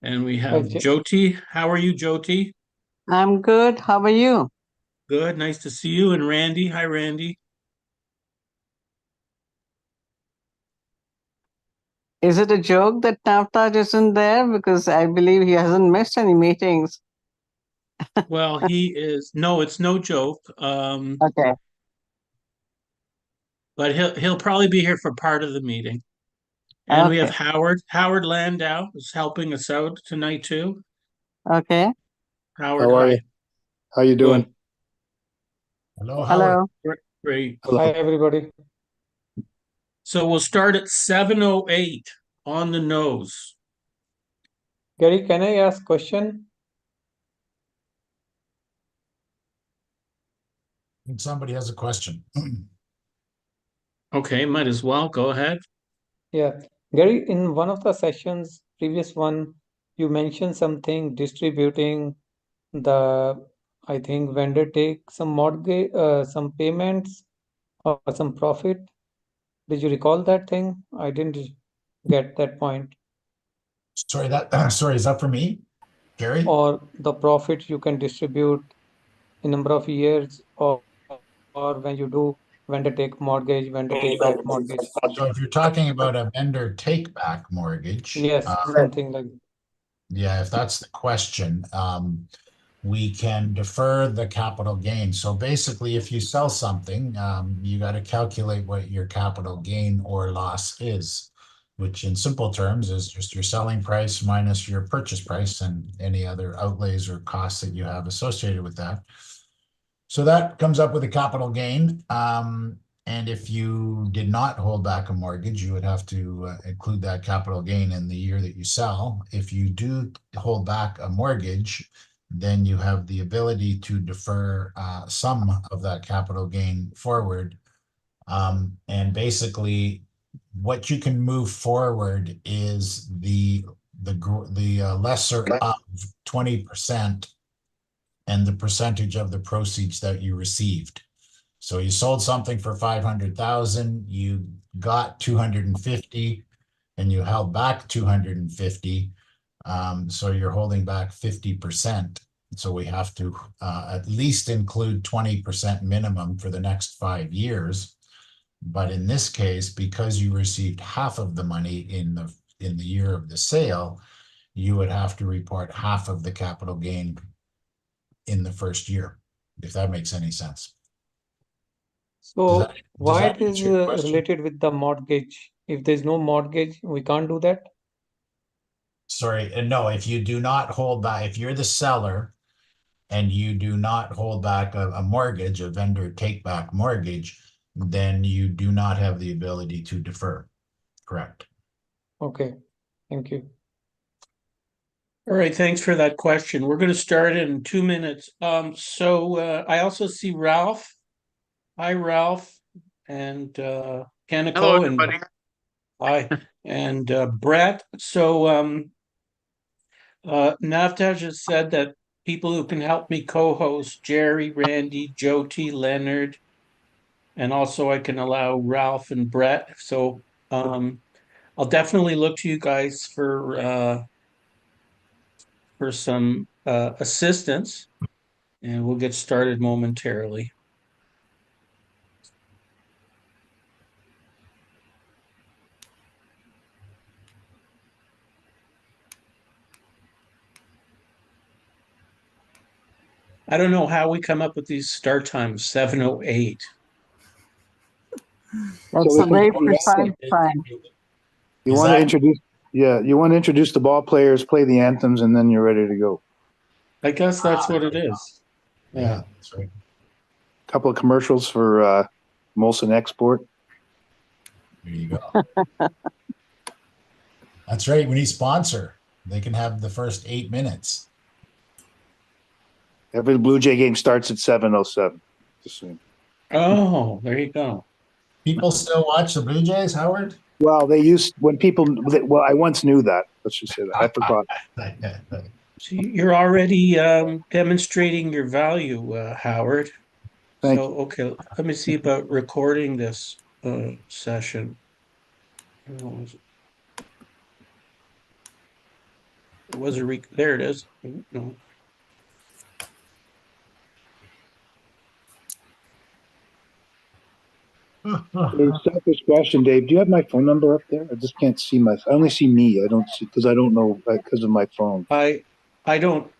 And we have Okay. Jyoti. How are you, Jyoti? I'm good. How are you? Good. Nice to see you. And Randy. Hi, Randy. Is it a joke that Navtaj isn't there? Because I believe he hasn't missed any meetings. Well, no, it's no joke. Okay. But he'll probably be here for part of the meeting. And we have Okay. Howard. Howard Landau is helping us out tonight too. Okay. Howard, How are you? hi. How you doing? Good. Hello, Howard. Hello. Great. Hello. Hi, everybody. So we'll start at 7:08 on the nose. Gary, can I ask question? I think somebody has a question. Okay, might as well. Go ahead. Yeah. Gary, in one of the sessions, previous one, you mentioned something distributing the, I think vendor take some mortgage, some payments or some profit. Did you recall that thing? I didn't get that point. Sorry, is that for me, Gary? Or the profit you can distribute in number of years, or when you do vendor take mortgage, vendor take back mortgage. So if you're talking about a vendor take back mortgage, Yes, something like yeah, if that's the question, we can defer the capital gain. So basically, if you sell something, you got to calculate what your capital gain or loss is, which in simple terms is just your selling price minus your purchase price and any other outlays or costs that you have associated with that. So that comes up with a capital gain. And if you did not hold back a mortgage, you would have to include that capital gain in the year that you sell. If you do hold back a mortgage, then you have the ability to defer some of that capital gain forward. And basically, what you can move forward is the lesser of 20% and the percentage of the proceeds that you received. So you sold something for 500,000, you got 250 and you held back 250. So you're holding back 50%. So we have to at least include 20% minimum for the next 5 years. But in this case, because you received half of the money in the year of the sale, you would have to report half of the capital gain in the first year, if that makes any sense. so. Why that it is answer your question? related with the mortgage? If there's no mortgage, we can't do that. Sorry, no, if you do not hold back, if you're the seller and you do not hold back a mortgage, a vendor take back mortgage, then you do not have the ability to defer. Correct. Okay, thank you. All right, thanks for that question. We're going to start in 2 minutes. I also see Ralph. Hi, Ralph, and Kanako. Hello, everybody. Hi, and Brett. Navtaj has said that people who can help me co-host, Jerry, Randy, Jyoti, Leonard, and also I can allow Ralph and Brett. So I'll definitely look to you guys for some assistance, and we'll get started momentarily. I don't know how we come up with these start times, 7:08. That's So a great precise time. You Is want to that- introduce, yeah, you want to introduce the ball players, play the anthems, and then you're ready to go. I guess that's what it is. Yeah, that's right. Couple of commercials for Molson Export. There you go. That's right. We need sponsor. They can have the first 8 minutes. Every Blue Jay game starts at 7:07. Just saying. Oh, there you go. People still watch the Blue Jays, Howard? Well, well, I once knew that. Let's just say that. I forgot. So you're already demonstrating your value, Howard. Thank So, okay, let me see about recording this session. was a there it is. No. Hey, selfish question, Dave. Do you have my phone number up there? I just can't see I only see me. I don't see, because I don't know, because of my phone. I don't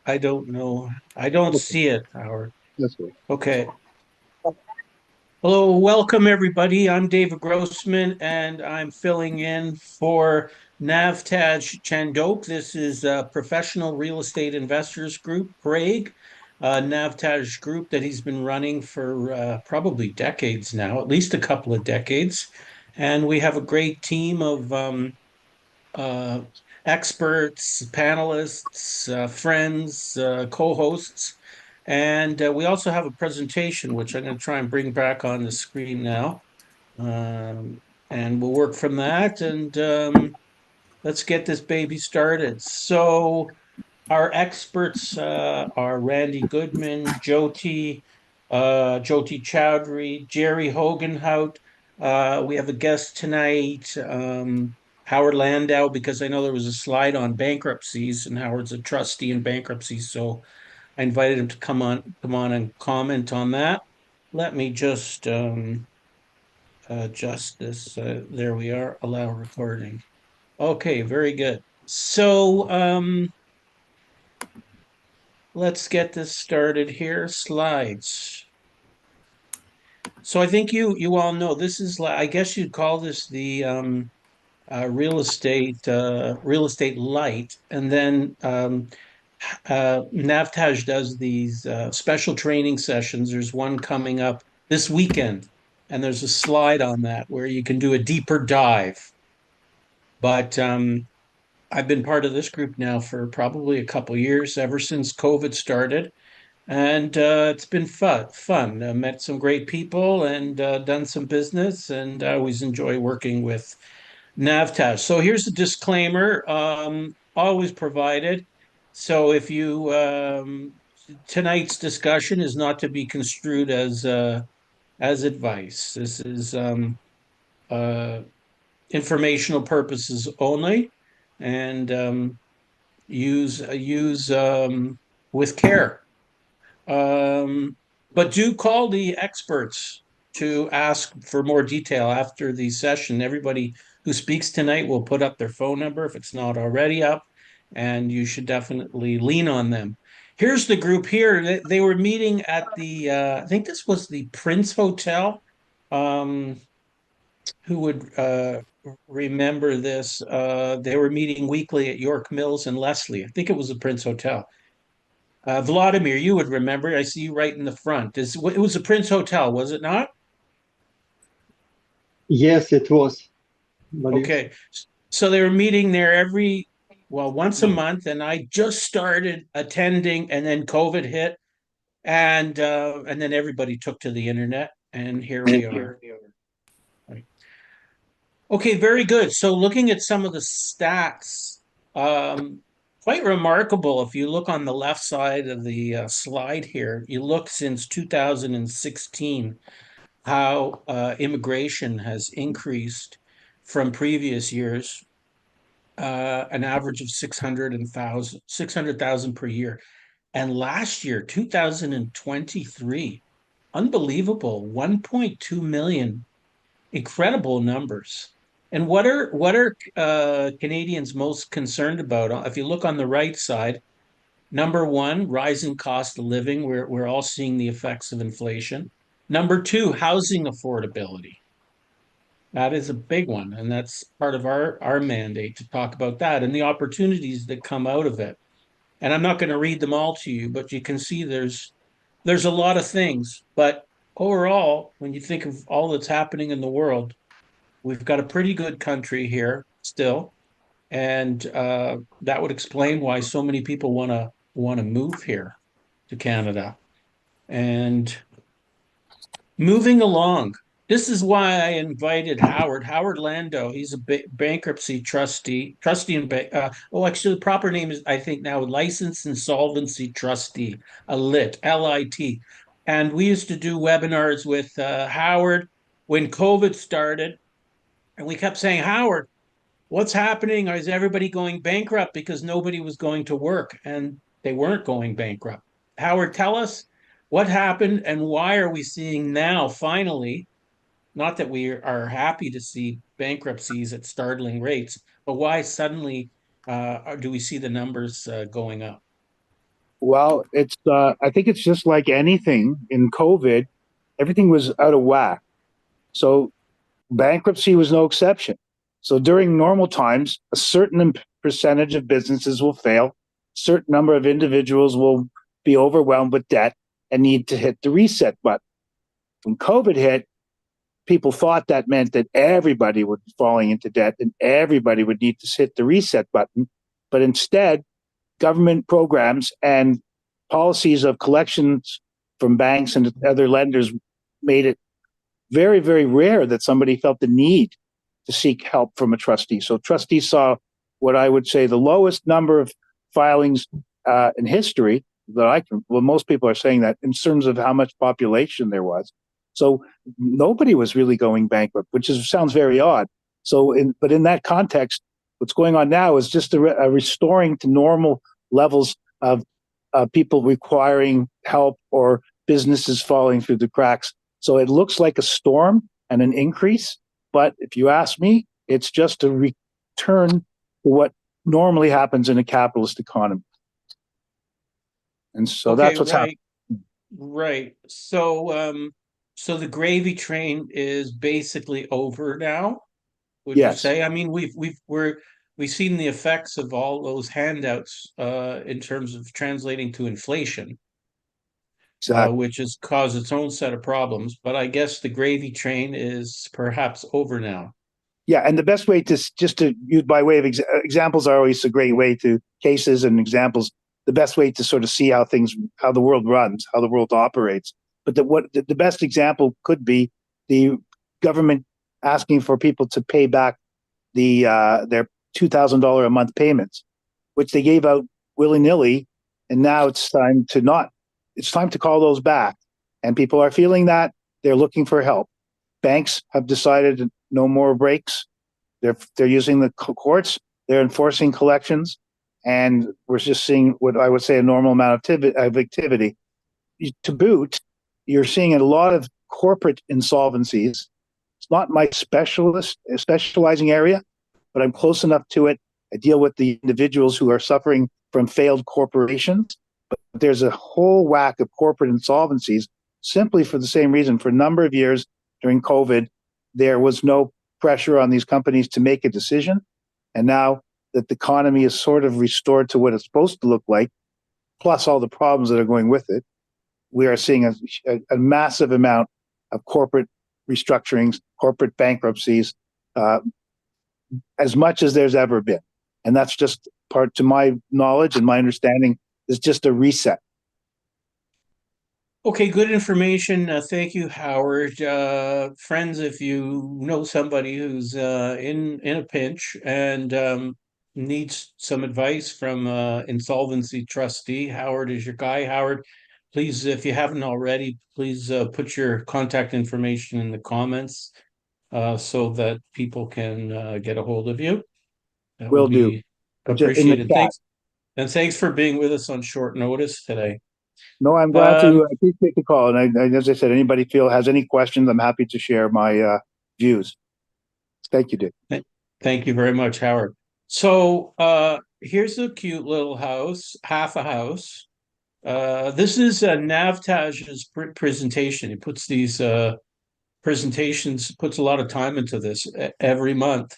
know. I don't Okay, see it, Howard. that's good. Okay. Hello, welcome everybody. I'm David Grossman and I'm filling in for Navtaj Chandok. This is a professional real estate investors group, Craig, Navtaj group that he's been running for probably decades now, at least a couple of decades. And we have a great team of uh, experts, panelists, friends, co-hosts. And we also have a presentation, which I'm going to try and bring back on the screen now. And we'll work from that. And let's get this baby started. So our experts are Randy Goodman, Jyoti Chowdhury, Jerry Hogenhout. We have a guest tonight, Howard Landau, because I know there was a slide on bankruptcies, and Howard's a trustee in bankruptcy, so I invited him to come on and comment on that. Let me just adjust this. There we are. Allow recording. Okay, very good. So let's get this started here. Slides. So I think you all know this is, I guess you'd call this the real estate light, and then Navtaj does these special training sessions. There's one coming up this weekend, and there's a slide on that where you can do a deeper dive. But I've been part of this group now for probably a couple years, ever since COVID started. And it's been fun. I met some great people and done some business, and I always enjoy working with Navtaj. So here's a disclaimer, always provided. So if you tonight's discussion is not to be construed as advice. This is uh, informational purposes only, and use with care. But do call the experts to ask for more detail after the session. Everybody who speaks tonight will put up their phone number if it's not already up, and you should definitely lean on them. Here's the group here. They were meeting at the, I think this was the Prince Hotel. Who would remember this? They were meeting weekly at York Mills and Leslie. I think it was the Prince Hotel. Vladimir, you would remember. I see you right in the front. It was the Prince Hotel, was it not? Yes, it was. But Okay. So they were meeting there once a month, and I just started attending, and then COVID hit, and then everybody took to the internet, and here we are. Right. Okay, very good. So looking at some of the stats, quite remarkable. If you look on the left side of the slide here, you look since 2016, how immigration has increased from previous years, an average of 600,000 per year. And last year, 2023, unbelievable, 1.2 million, incredible numbers. And what are Canadians most concerned about? If you look on the right side, number one, rising cost of living. We're all seeing the effects of inflation. Number two, housing affordability. That is a big one, and that's part of our mandate to talk about that and the opportunities that come out of it. And I'm not going to read them all to you, but you can see there's a lot of things. But overall, when you think of all that's happening in the world, we've got a pretty good country here still, and that would explain why so many people want to move here to Canada. And moving along, this is why I invited Howard Landau. He's a bankruptcy trustee and actually the proper name is, I think now, licensed insolvency trustee, a LIT, LIT. And we used to do webinars with Howard when COVID started. And we kept saying, Howard, what's happening? Is everybody going bankrupt because nobody was going to work and they weren't going bankrupt? Howard, tell us what happened and why are we seeing now finally, not that we are happy to see bankruptcies at startling rates, but why suddenly do we see the numbers going up? Well, I think it's just like anything in COVID, everything was out of whack. So bankruptcy was no exception. So during normal times, a certain percentage of businesses will fail, a certain number of individuals will be overwhelmed with debt and need to hit the reset button. When COVID hit, people thought that meant that everybody would be falling into debt and everybody would need to hit the reset button. But instead, government programs and policies of collections from banks and other lenders made it very, very rare that somebody felt the need to seek help from a trustee. So trustees saw what I would say the lowest number of filings in history that most people are saying that in terms of how much population there was. So nobody was really going bankrupt, which sounds very odd. But in that context, what's going on now is just a restoring to normal levels of people requiring help or businesses falling through the cracks. So it looks like a storm and an increase, but if you ask me, it's just a return to what normally happens in a capitalist economy. And so that's what's happening. Right. So the gravy train is basically over now, would you Yes. say? I mean, we've seen the effects of all those handouts in terms of translating to inflation, Exactly. which has caused its own set of problems. But I guess the gravy train is perhaps over now. Yeah, and the best way to just to use by way of examples are always a great way to cases and examples. The best way to sort of see how the world runs, how the world operates. But the best example could be the government asking for people to pay back their $2,000 a month payments, which they gave out willy nilly, and now it's time to not. It's time to call those back, and people are feeling that they're looking for help. Banks have decided no more breaks. They're using the courts. They're enforcing collections, and we're just seeing what I would say a normal amount of activity. To boot, you're seeing a lot of corporate insolvencies. It's not my specializing area, but I'm close enough to it. I deal with the individuals who are suffering from failed corporations, but there's a whole whack of corporate insolvencies simply for the same reason. For a number of years during COVID, there was no pressure on these companies to make a decision. And now that the economy is sort of restored to what it's supposed to look like, plus all the problems that are going with it, we are seeing a massive amount of corporate restructurings, corporate bankruptcies, as much as there's ever been. And that's just part, to my knowledge and my understanding, is just a reset. Okay, good information. Thank you, Howard. Friends, if you know somebody who's in a pinch and needs some advice from insolvency trustee, Howard is your guy. Howard, please, if you haven't already, please put your contact information in the comments so that people can get a hold of you. That Will would do. be In the appreciated. chat. Thanks for being with us on short notice today. No, I'm glad to appreciate the call. And as I said, anybody has any questions, I'm happy to share my views. Thank you, Dick. Thank you very much, Howard. So here's a cute little house, half a house. This is Navtaj's presentation. He puts these presentations, puts a lot of time into this every month.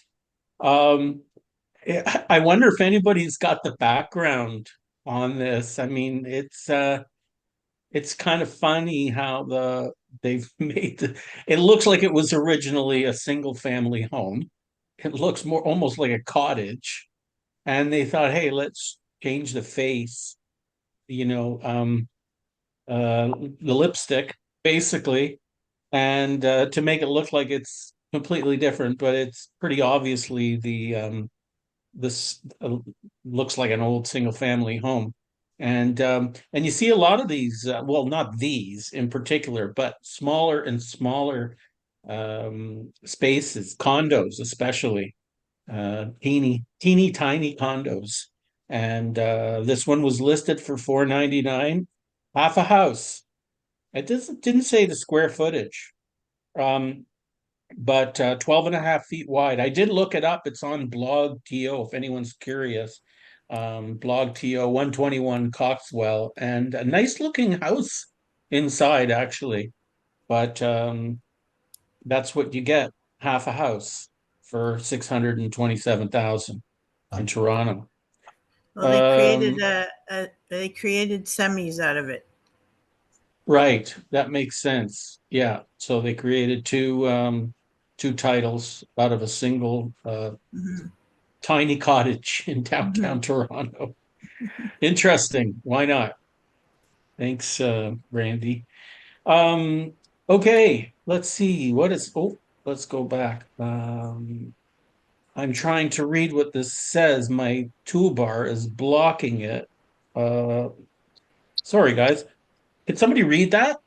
I wonder if anybody's got the background on this. I mean, it's kind of funny how they've made it looks like it was originally a single family home. It looks almost like a cottage, and they thought, hey, let's change the face, the lipstick basically, and to make it look like it's completely different, but it's pretty obviously this looks like an old single family home. And you see a lot of these, well, not these in particular, but smaller and smaller spaces, condos especially. teeny tiny condos. And this one was listed for $499, half a house. It didn't say the square footage. But 12 and a half feet wide. I did look it up. It's on Blog.to if anyone's curious. Blog.to 121 Coxwell, and a nice looking house inside actually. But that's what you get, half a house for 627,000 in Toronto. Well, they created semis out of it. Right, that makes sense. Yeah, so they created two titles out of a single tiny cottage in downtown Toronto. Interesting. Why not? Thanks, Randy. Okay, let's see. Let's go back. I'm trying to read what this says. My toolbar is blocking it. Sorry, guys. Can somebody read that?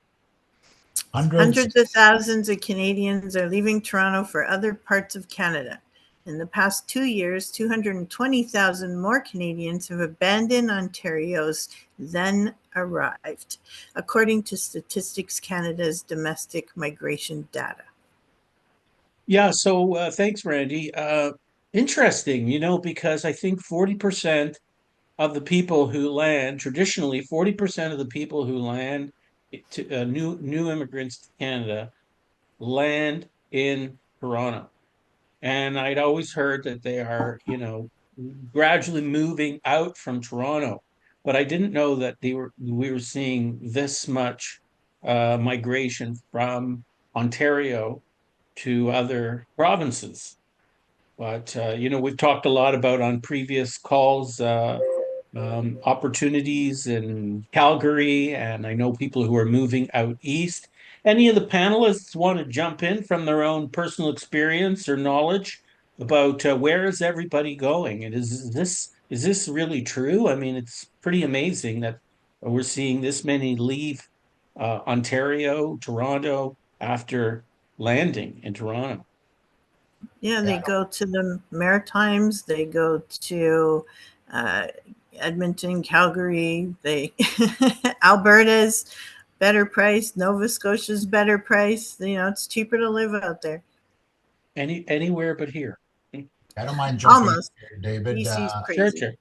Hundreds of thousands of Canadians are leaving Toronto for other parts of Canada. In the past 2 years, 220,000 more Canadians have abandoned Ontario's then arrived, according to Statistics Canada's domestic migration data. Yeah, so thanks, Randy. Interesting, because I think 40% of the people who land, traditionally 40% of the people who land to new immigrants to Canada land in Toronto. And I'd always heard that they are, gradually moving out from Toronto, but I didn't know that we were seeing this much migration from Ontario to other provinces. But we've talked a lot about on previous calls opportunities in Calgary, and I know people who are moving out east. Any of the panelists want to jump in from their own personal experience or knowledge about where is everybody going, and is this really true? I mean, it's pretty amazing that we're seeing this many leave Ontario, Toronto after landing in Toronto. Yeah, they go to the Maritimes, they go to Edmonton, Calgary, Alberta's better price, Nova Scotia's better price. It's cheaper to live out there. Anywhere but here. I don't mind jumping Almost. in here, David. BC's crazy. Sure.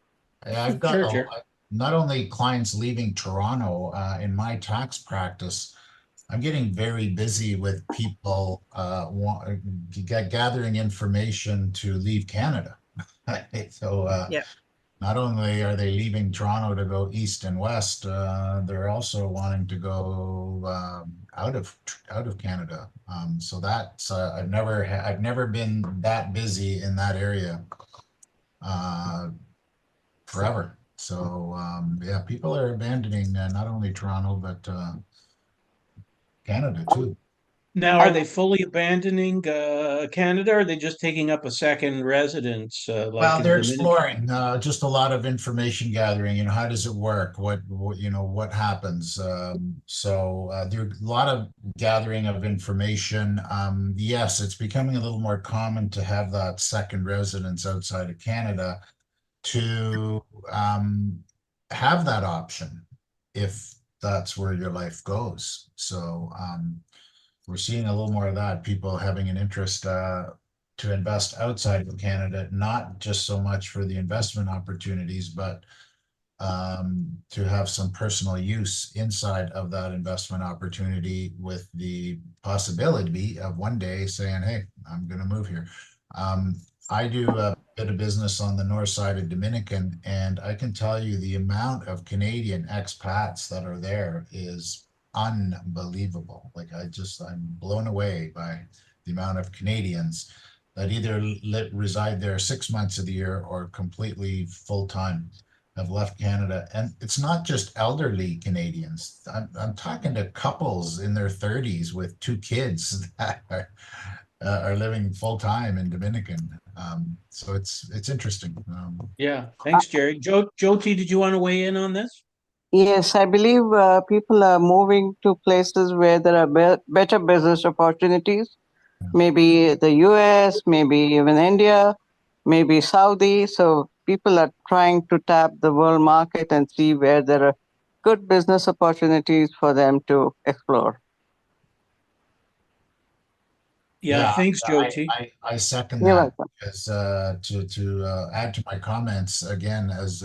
I've got Sure. not only clients leaving Toronto, in my tax practice, I'm getting very busy with people gathering information to leave Canada. So not only are they leaving Toronto to go east and west, they're also wanting to go out of Canada. So that's I've never been that busy in that area forever. So yeah, people are abandoning not only Toronto but Canada too. Now, are they fully abandoning Canada, or are they just taking up a second residence? Well, they're exploring, just a lot of information gathering. How does it work? What happens? So there's a lot of gathering of information. Yes, it's becoming a little more common to have that second residence outside of Canada to have that option if that's where your life goes. So we're seeing a little more of that, people having an interest to invest outside of Canada, not just so much for the investment opportunities, but to have some personal use inside of that investment opportunity with the possibility of one day saying, hey, I'm going to move here. I do a bit of business on the north side of Dominican, and I can tell you the amount of Canadian expats that are there is unbelievable. Like I'm blown away by the amount of Canadians that either reside there 6 months of the year or completely full-time have left Canada. And it's not just elderly Canadians. I'm talking to couples in their 30s with 2 kids that are living full-time in Dominican. So it's interesting. Yeah, thanks, Jerry. Jyoti, did you want to weigh in on this? Yes, I believe people are moving to places where there are better business opportunities, maybe the US, maybe even India, maybe Saudi. So people are trying to tap the world market and see where there are good business opportunities for them to explore. Yeah, thanks, Jyoti. I second You're that. welcome. As to add to my comments again, as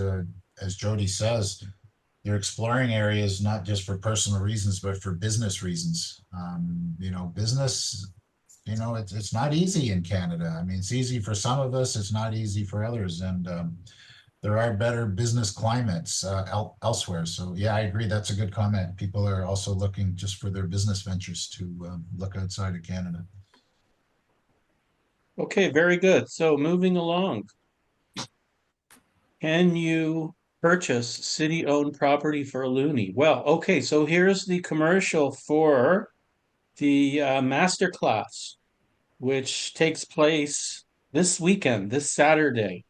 Jody says, you're exploring areas not just for personal reasons, but for business reasons. Business, it's not easy in Canada. I mean, it's easy for some of us, it's not easy for others. And there are better business climates elsewhere. So yeah, I agree. That's a good comment. People are also looking just for their business ventures to look outside of Canada. Okay, very good. So moving along. Can you purchase city-owned property for a loonie? Well, okay, so here's the commercial for the masterclass, which takes place this weekend, this Saturday,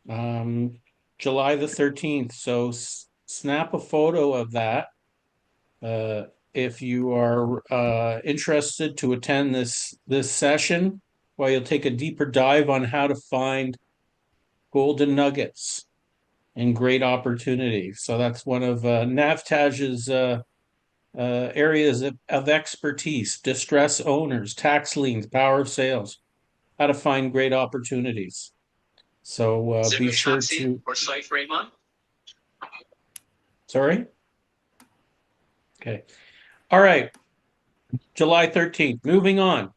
July the 13th. So snap a photo of that if you are interested to attend this session, while you'll take a deeper dive on how to find golden nuggets and great opportunities. So that's one of NAVTAG's areas of expertise: distress owners, tax liens, power of sales, how to find great opportunities. So be sure to. Sorry? Okay. All right. July 13th. Moving on.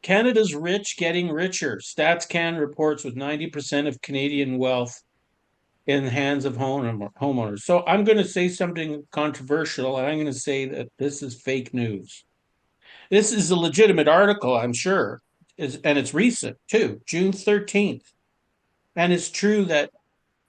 Canada's rich getting richer. StatsCan reports with 90% of Canadian wealth in the hands of homeowners. So I'm going to say something controversial, and I'm going to say that this is fake news. This is a legitimate article, I'm sure, and it's recent too, June 13th. And it's true that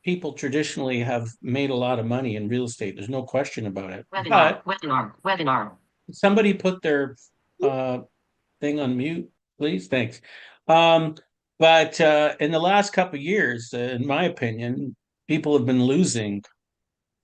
people traditionally have made a lot of money in real estate. There's no question about it. Webinar. Somebody put their thing on mute, please. Thanks. But in the last couple of years, in my opinion, people have been losing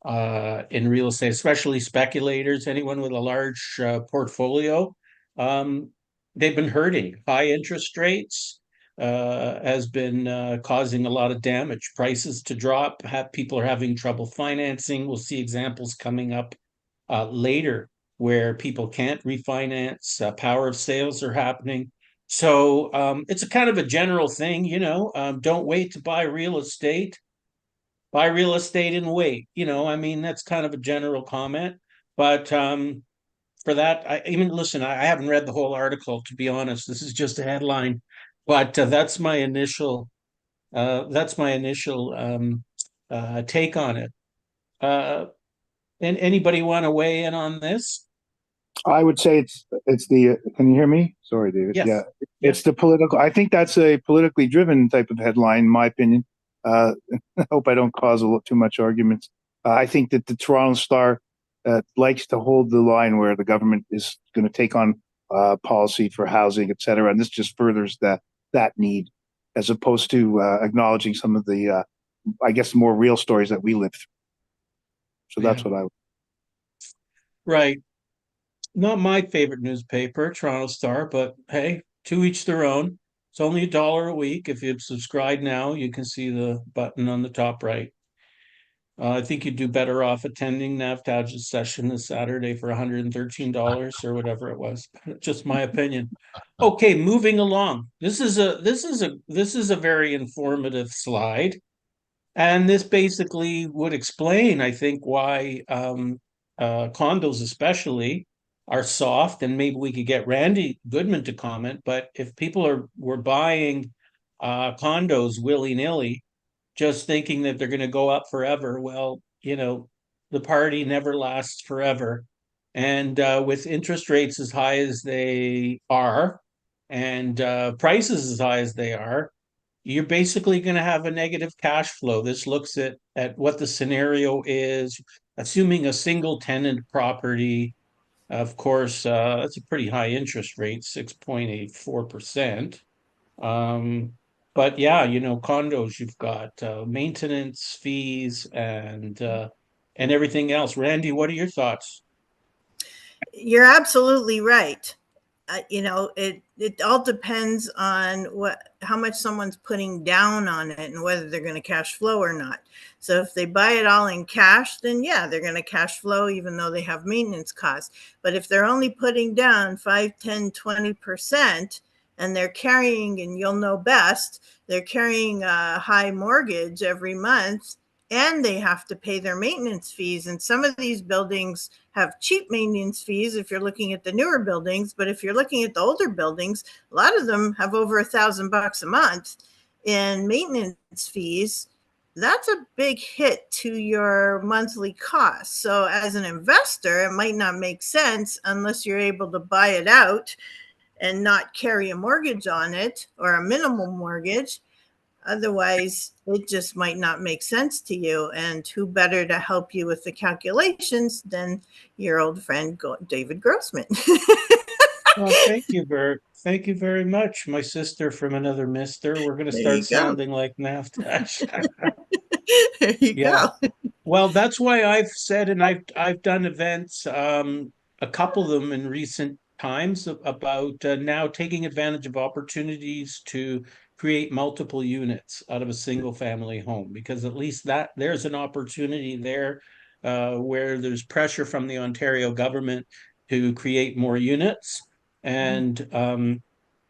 in real estate, especially speculators, anyone with a large portfolio. They've been hurting. High interest rates has been causing a lot of damage. Prices to drop. People are having trouble financing. We'll see examples coming up later where people can't refinance. Power of sales are happening. So it's a kind of a general thing, don't wait to buy real estate. Buy real estate and wait. I mean, that's kind of a general comment. But for that, I haven't read the whole article, to be honest. This is just a headline. But that's my initial take on it. And anybody want to weigh in on this? I would say it's the. Can you hear me? Sorry, David. Yes. Yeah, it's the political. I think that's a politically driven type of headline, in my opinion. I hope I don't cause too much arguments. I think that the Toronto Star likes to hold the line where the government is going to take on policy for housing, et cetera, and this just furthers that need, as opposed to acknowledging some of the, I guess, more real stories that we live through. So that's what I would. Right. Not my favorite newspaper, Toronto Star, but hey, to each their own. It's only $1 a week. If you subscribe now, you can see the button on the top right. I think you'd do better off attending NAVTAG's session this Saturday for $113 or whatever it was. Just my opinion. Okay, moving along. This is a very informative slide, and this basically would explain, I think, why condos especially are soft, and maybe we could get Randy Goodman to comment. But if people were buying condos willy-nilly, just thinking that they're going to go up forever, well, the party never lasts forever. And with interest rates as high as they are, and prices as high as they are, you're basically going to have a negative cash flow. This looks at what the scenario is, assuming a single tenant property. Of course, that's a pretty high interest rate, 6.84%. But yeah, condos, you've got maintenance fees and everything else. Randy, what are your thoughts? You're absolutely right. it all depends on how much someone's putting down on it and whether they're going to cash flow or not. So if they buy it all in cash, then yeah, they're going to cash flow even though they have maintenance costs. But if they're only putting down 5, 10, 20%, and they're carrying, and you'll know best, they're carrying a high mortgage every month, and they have to pay their maintenance fees. And some of these buildings have cheap maintenance fees if you're looking at the newer buildings, but if you're looking at the older buildings, a lot of them have over $1,000 a month in maintenance fees. That's a big hit to your monthly costs. So as an investor, it might not make sense unless you're able to buy it out and not carry a mortgage on it, or a minimal mortgage. Otherwise, it just might not make sense to you. And who better to help you with the calculations than your old friend, David Grossman? Well, thank you, Bert. Thank you very much, my sister from another mister. We're going to There you start go. sounding like NAFTA. There you Yeah. go. Well, that's why I've said, and I've done events, a couple of them in recent times about now taking advantage of opportunities to create multiple units out of a single family home, because at least that there's an opportunity there where there's pressure from the Ontario government to create more units, and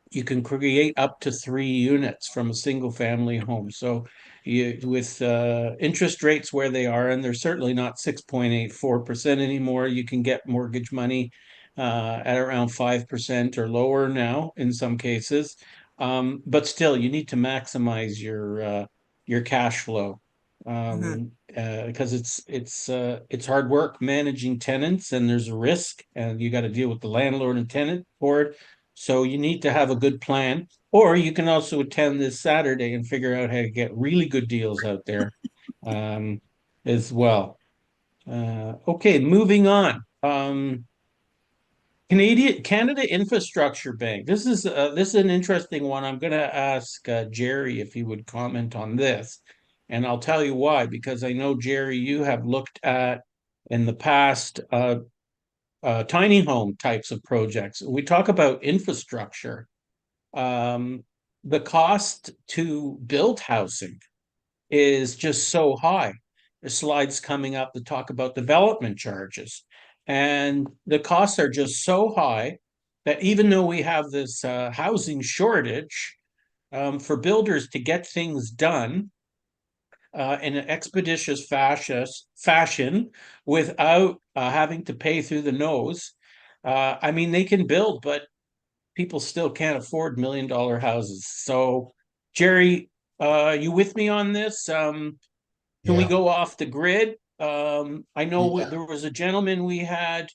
you can create up to 3 units from a single family home. So with interest rates where they are, and they're certainly not 6.84% anymore, you can get mortgage money at around 5% or lower now in some cases. But still, you need to maximize your cash flow, because it's hard work managing tenants, and there's a risk, and you got to deal with the landlord and tenant board. So you need to have a good plan, or you can also attend this Saturday and figure out how to get really good deals out there as well. Okay, moving on. Canada Infrastructure Bank. This is an interesting one. I'm going to ask Jerry if he would comment on this, and I'll tell you why. Because I know, Jerry, you have looked at in the past tiny home types of projects. We talk about infrastructure. The cost to build housing is just so high. There's slides coming up that talk about development charges, and the costs are just so high that even though we have this housing shortage, for builders to get things done in an expeditious fashion without having to pay through the nose. I mean, they can build, but people still can't afford $1 million houses. So, Jerry, you with me on this? Can we go off the grid? I know there was a gentleman we had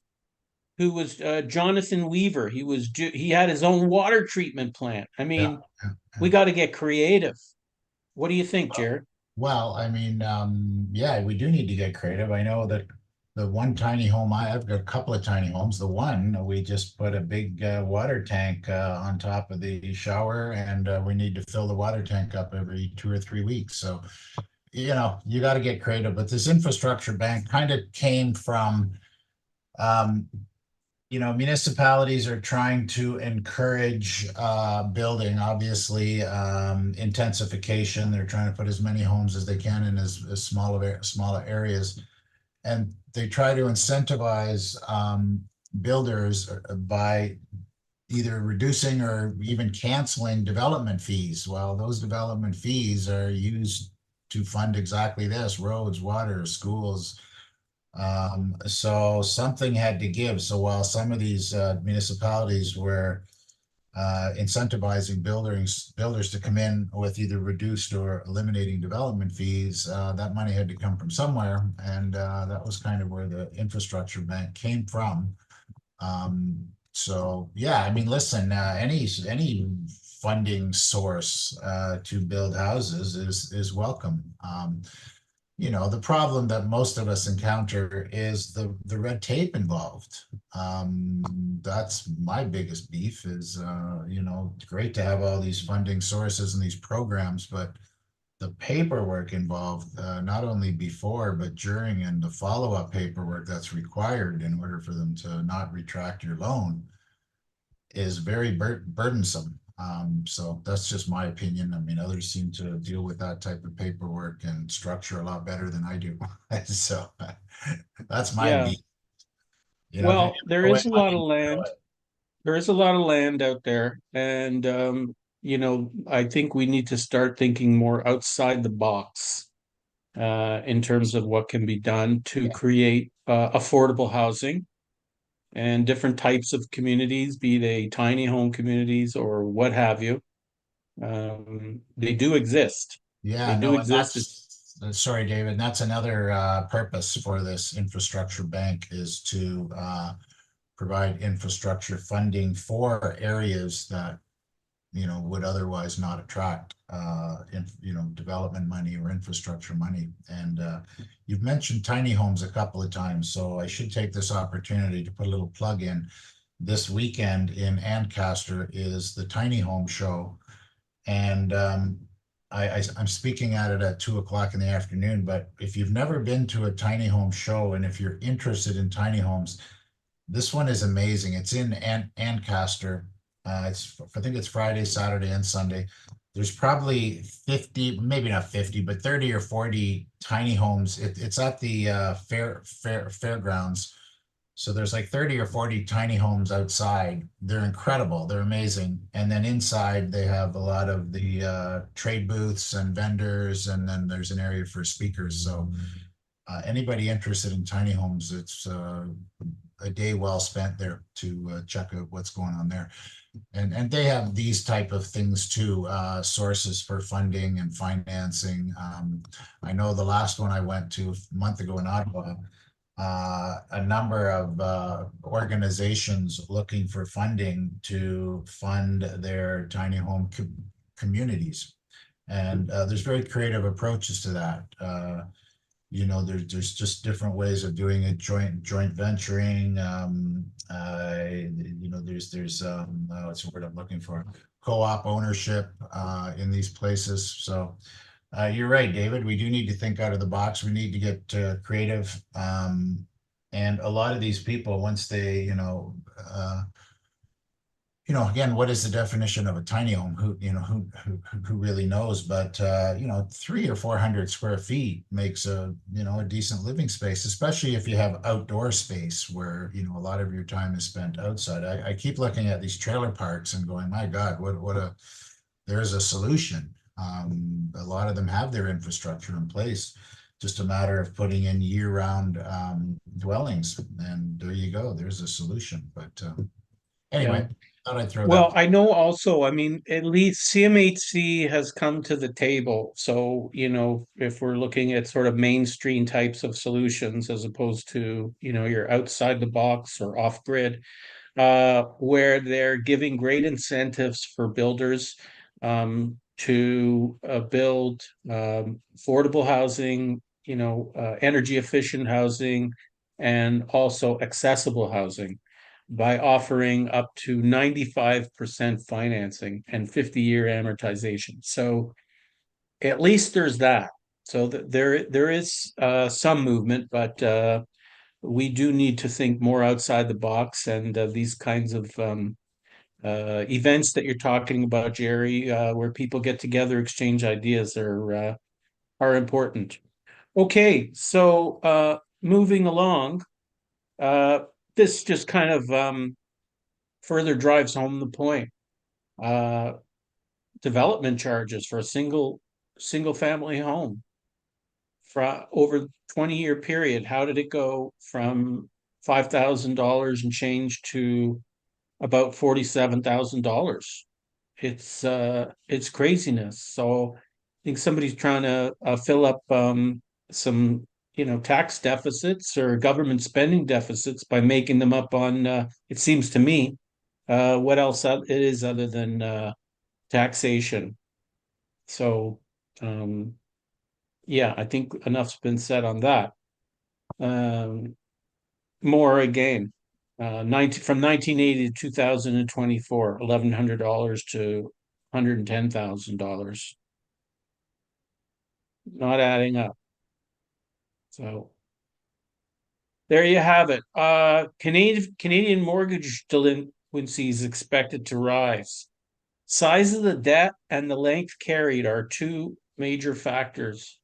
who was Jonathan Weaver. He had his own water treatment plant. I mean, we got to get creative. What do you think, Jerry? Well, I mean, yeah, we do need to get creative. I know that the one tiny home, I've got a couple of tiny homes. The one, we just put a big water tank on top of the shower, and we need to fill the water tank up every 2 or 3 weeks. So, you know, you got to get creative. But this infrastructure bank kind of came from, you know, municipalities are trying to encourage building, obviously, intensification. They're trying to put as many homes as they can in as smaller areas. And they try to incentivize builders by either reducing or even canceling development fees. Well, those development fees are used to fund exactly this: roads, water, schools. So something had to give. So while some of these municipalities were incentivizing builders to come in with either reduced or eliminating development fees, that money had to come from somewhere, and that was kind of where the infrastructure bank came from. So yeah, I mean, listen, any funding source to build houses is welcome. You know, the problem that most of us encounter is the red tape involved. That's my biggest beef is, you know, it's great to have all these funding sources and these programs, but the paperwork involved, not only before, but during, and the follow-up paperwork that's required in order for them to not retract your loan, is very burdensome. So that's just my opinion. I mean, others seem to deal with that type of paperwork and structure a lot better than I do. So that's my Yeah. view. You know, if you're Well, gonna there throw is in a lot money, of throw land. it. There is a lot of land out there, and I think we need to start thinking more outside the box in terms of what can be done to create affordable housing and different types of communities, be they tiny home communities or what have you. They do exist. They Yeah, do no, and exist. sorry, David, that's another purpose for this infrastructure bank is to provide infrastructure funding for areas that would otherwise not attract development money or infrastructure money. And you've mentioned tiny homes a couple of times, so I should take this opportunity to put a little plug in. This weekend in Ancaster is the Tiny Home Show, and I'm speaking at it at 2 o'clock in the afternoon. But if you've never been to a tiny home show, and if you're interested in tiny homes, this one is amazing. It's in Ancaster. I think it's Friday, Saturday, and Sunday. There's probably 50, maybe not 50, but 30 or 40 tiny homes. It's at the fairgrounds. So there's like 30 or 40 tiny homes outside. They're incredible. They're amazing. And then inside they have a lot of the trade booths and vendors, and then there's an area for speakers. So anybody interested in tiny homes, it's a day well spent there to check out what's going on there. And they have these type of things too, sources for funding and financing. I know the last one I went to a month ago in Ottawa, a number of organizations looking for funding to fund their tiny home communities. And there's very creative approaches to that. There's just different ways of doing it, joint venturing. There's what's the word I'm looking for? Co-op ownership in these places. So you're right, David. We do need to think out of the box. We need to get creative. And a lot of these people, once they, again, what is the definition of a tiny home? Who really knows? But 300 or 400 square feet makes a decent living space, especially if you have outdoor space where a lot of your time is spent outside. I keep looking at these trailer parks and going, my God, there's a solution. A lot of them have their infrastructure in place. Just a matter of putting in year-round dwellings, and there you go. There's a solution. But anyway. Yeah. Thought I'd throw Well, that. I know also, I mean, at least CMHC has come to the table. So, if we're looking at sort of mainstream types of solutions as opposed to, your outside the box or off grid, where they're giving great incentives for builders to build affordable housing, energy efficient housing, and also accessible housing by offering up to 95% financing and 50-year amortization. So at least there's that. So there is some movement, but we do need to think more outside the box, and these kinds of events that you're talking about, Jerry, where people get together, exchange ideas, are important. Okay, so moving along, this just kind of further drives home the point. Development charges for a single family home for over 20-year period. How did it go from $5,000 and change to about $47,000? It's craziness. So I think somebody's trying to fill up some tax deficits or government spending deficits by making them up on it seems to me what else it is other than taxation. So yeah, I think enough's been said on that. More again. 1980 to 2024, $1,100 to $110,000. Not adding up. So there you have it. Canadian mortgage delinquency is expected to rise. Size of the debt and the length carried are two major factors.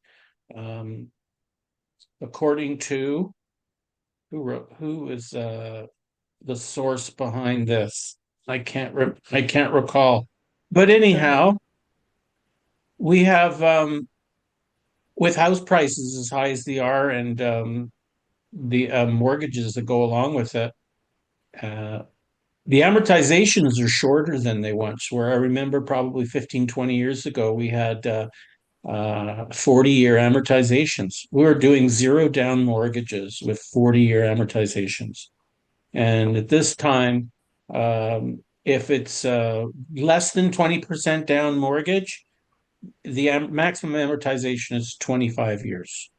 According to who is the source behind this? I can't recall. But anyhow, we have with house prices as high as they are, and the mortgages that go along with it, the amortizations are shorter than they once were. I remember probably 15, 20 years ago, we had 40-year amortizations. We were doing zero down mortgages with 40-year amortizations. And at this time, if it's less than 20% down mortgage, the maximum amortization is 25 years.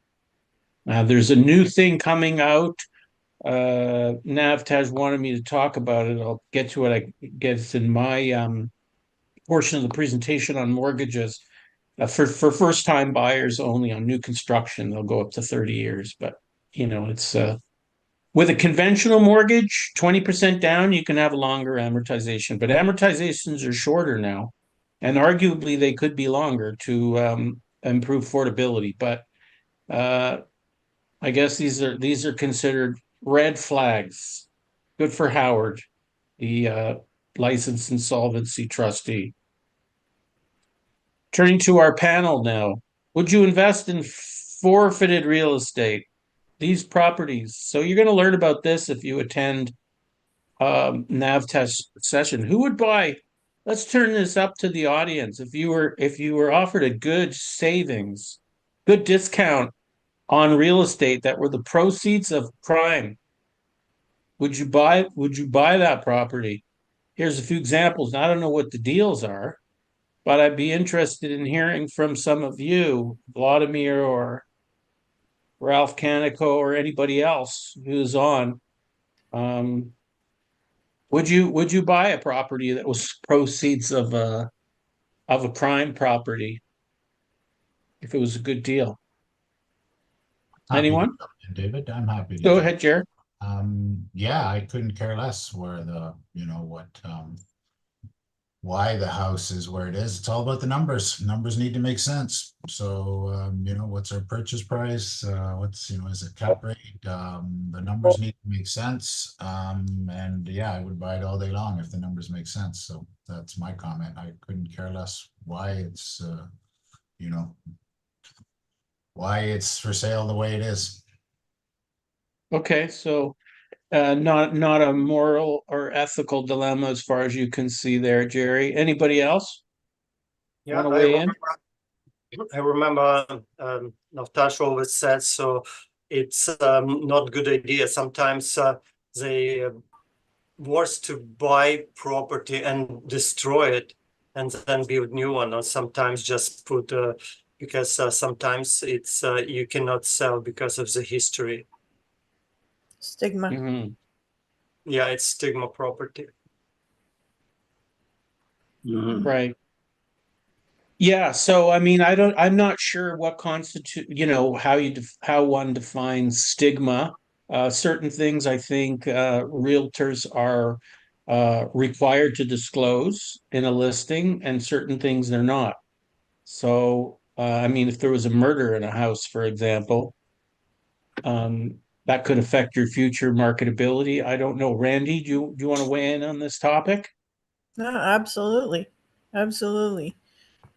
There's a new thing coming out. Navtaj wanted me to talk about it. I'll get to it. I guess in my portion of the presentation on mortgages. For first-time buyers only on new construction, they'll go up to 30 years. But, it's with a conventional mortgage, 20% down, you can have a longer amortization. But amortizations are shorter now, and arguably they could be longer to improve affordability. But I guess these are considered red flags. Good for Howard, the licensed insolvency trustee. Turning to our panel now, would you invest in forfeited real estate? These properties. So you're going to learn about this if you attend Navtaj session. Who would buy? Let's turn this up to the audience. If you were offered a good savings, good discount on real estate that were the proceeds of crime, would you buy that property? Here's a few examples. I don't know what the deals are, but I'd be interested in hearing from some of you, Vladimir or Ralph Canico or anybody else who's on. Would you buy a property that was proceeds of a crime property if it was a good deal? Anyone? David, I'm happy to go ahead, Jared. Yeah, I couldn't care less where why the house is where it is. It's all about the numbers. Numbers need to make sense. So, what's our purchase price? Is it cap rate? The numbers need to make sense. And yeah, I would buy it all day long if the numbers make sense. So that's my comment. I couldn't care less why it's, why it's for sale the way it is. Okay, so not a moral or ethical dilemma as far as you can see there, Jerry. Anybody else? Yeah, I remember Navtaj always says, so it's not a good idea. Sometimes they worse to buy property and destroy it and then build new one, or sometimes just put because sometimes it's you cannot sell because of the history. Stigma. Mm-hmm. Yeah, it's stigma property. Mm-hmm. Right. Yeah. So, I'm not sure what constitute, how one defines stigma. Certain things I think realtors are required to disclose in a listing, and certain things they're not. So, if there was a murder in a house, for example, that could affect your future marketability. I don't know. Randy, do you want to weigh in on this topic? No, absolutely. Absolutely.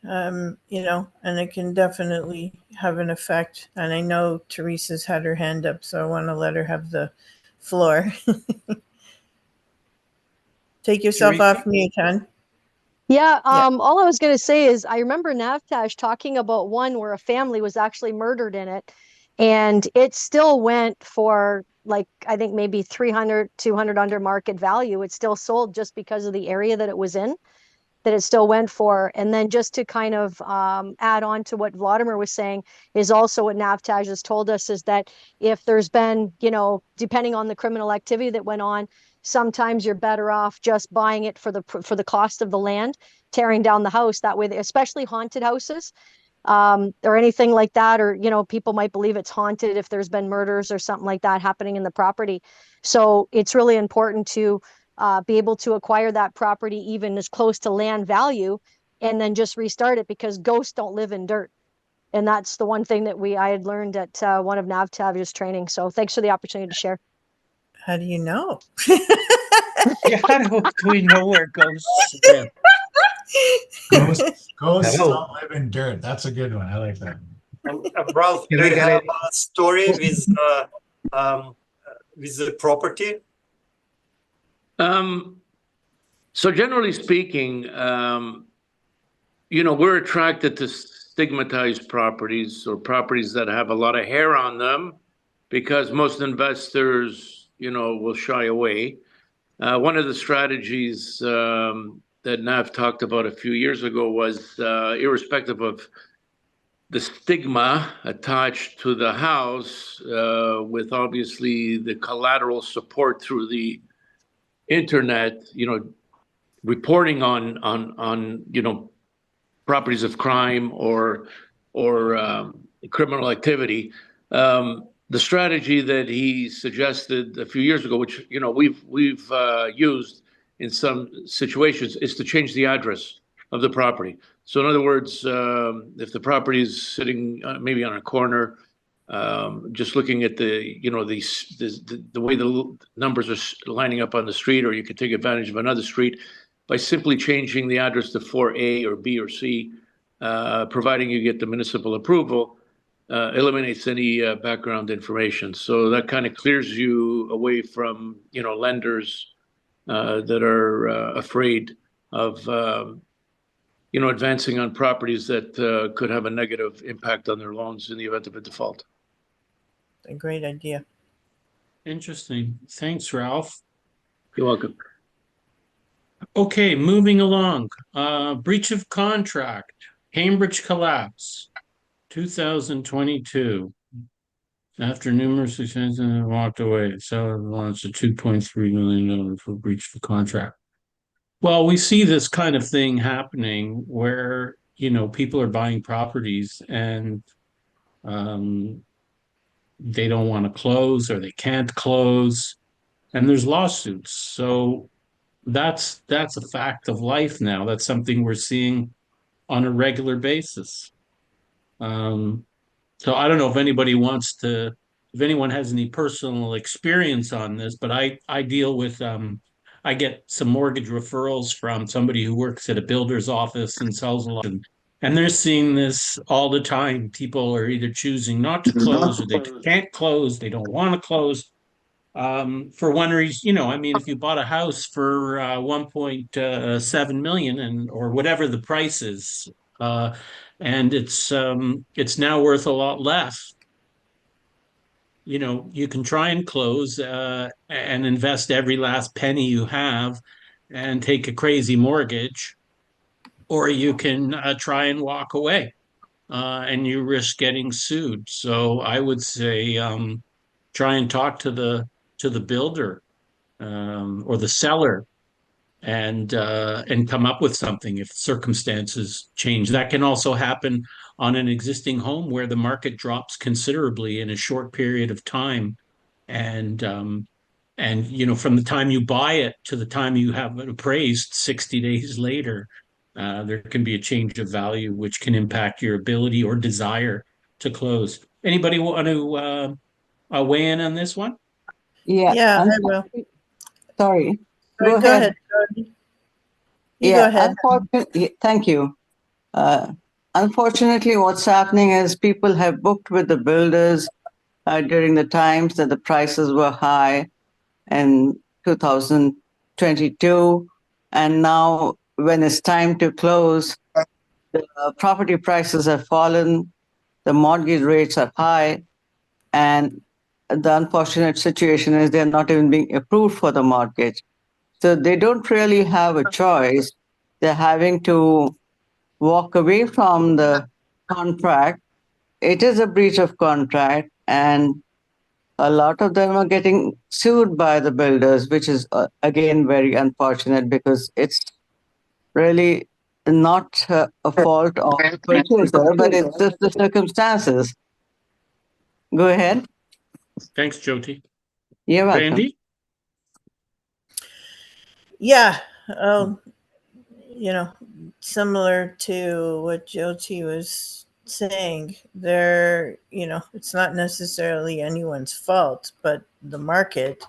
And it can definitely have an effect. And I know Teresa's had her hand up, so I want to let her have the floor. Take yourself Teresa? off mute, hon. Yeah, all I was going to say is I remember Navtaj talking about one where a family was actually murdered in it, and it still went for I think maybe 300, 200 under market value. It still sold just because of the area that it was in, that it still went for. And then just to kind of add on to what Vladimir was saying is also what Navtaj has told us is that if there's been, depending on the criminal activity that went on, sometimes you're better off just buying it for the cost of the land, tearing down the house. That way, especially haunted houses or anything like that, or, people might believe it's haunted if there's been murders or something like that happening in the property. So it's really important to be able to acquire that property even as close to land value and then just restart it, because ghosts don't live in dirt. And that's the one thing that I had learned at one of NavTav's training. So thanks for the opportunity to share. How do you know? Yeah, how do we know where ghosts live? Ghosts Hello. don't live in dirt. That's a good one. I like that. Ralph, Can do I you get have it? a story with the property? So generally speaking, we're attracted to stigmatized properties or properties that have a lot of hair on them, because most investors, will shy away. One of the strategies that Nav talked about a few years ago was, irrespective of the stigma attached to the house, with obviously the collateral support through the internet, reporting on properties of crime or criminal activity. The strategy that he suggested a few years ago, which we've used in some situations, is to change the address of the property. So in other words, if the property is sitting maybe on a corner, just looking at the way the numbers are lining up on the street, or you could take advantage of another street by simply changing the address to 4A or B or C, providing you get the municipal approval, eliminates any background information. So that kind of clears you away from lenders that are afraid of advancing on properties that could have a negative impact on their loans in the event of a default. A great idea. Interesting. Thanks, Ralph. You're welcome. Okay, moving along. Breach of contract, Cambridge collapse, 2022. After numerous extensions, walked away. So it launched a $2.3 million for breach of contract. Well, we see this kind of thing happening where, people are buying properties and they don't want to close, or they can't close, and there's lawsuits. So that's a fact of life now. That's something we're seeing on a regular basis. So I don't know if if anyone has any personal experience on this, but I deal with, I get some mortgage referrals from somebody who works at a builder's office and sells a lot. And they're seeing this all the time. People are either choosing not to close, or they can't close, they don't want to close. For one reason, if you bought a house for 1.7 million or whatever the price is, and it's now worth a lot less, you can try and close and invest every last penny you have and take a crazy mortgage, or you can try and walk away and you risk getting sued. So I would say try and talk to the builder or the seller and come up with something if circumstances change. That can also happen on an existing home where the market drops considerably in a short period of time. And from the time you buy it to the time you have it appraised 60 days later, there can be a change of value, which can impact your ability or desire to close. Anybody want to weigh in on this one? Yeah, I will. Sorry. Go ahead. Go ahead. Thank you. Unfortunately, what's happening is people have booked with the builders during the times that the prices were high in 2022. And now when it's time to close, the property prices have fallen, the mortgage rates are high, and the unfortunate situation is they're not even being approved for the mortgage. So they don't really have a choice. They're having to walk away from the contract. It is a breach of contract, and a lot of them are getting sued by the builders, which is, again, very unfortunate, because it's really not a fault of the purchaser, but it's just the circumstances. Go ahead. Thanks, Jyoti. You're welcome. Randy? Yeah, you know, similar to what Jyoti was saying, it's not necessarily anyone's fault, but the market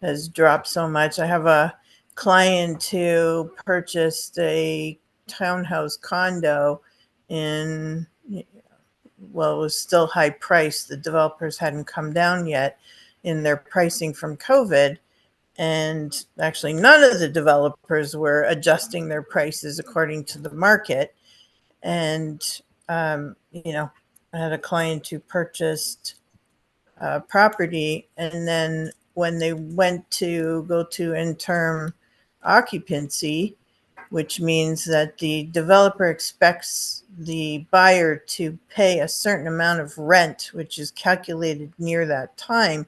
has dropped so much. I have a client who purchased a townhouse condo in, well, it was still high priced. The developers hadn't come down yet in their pricing from COVID. And actually, none of the developers were adjusting their prices according to the market. And, I had a client who purchased property, and then when they went to go to interim occupancy, which means that the developer expects the buyer to pay a certain amount of rent, which is calculated near that time,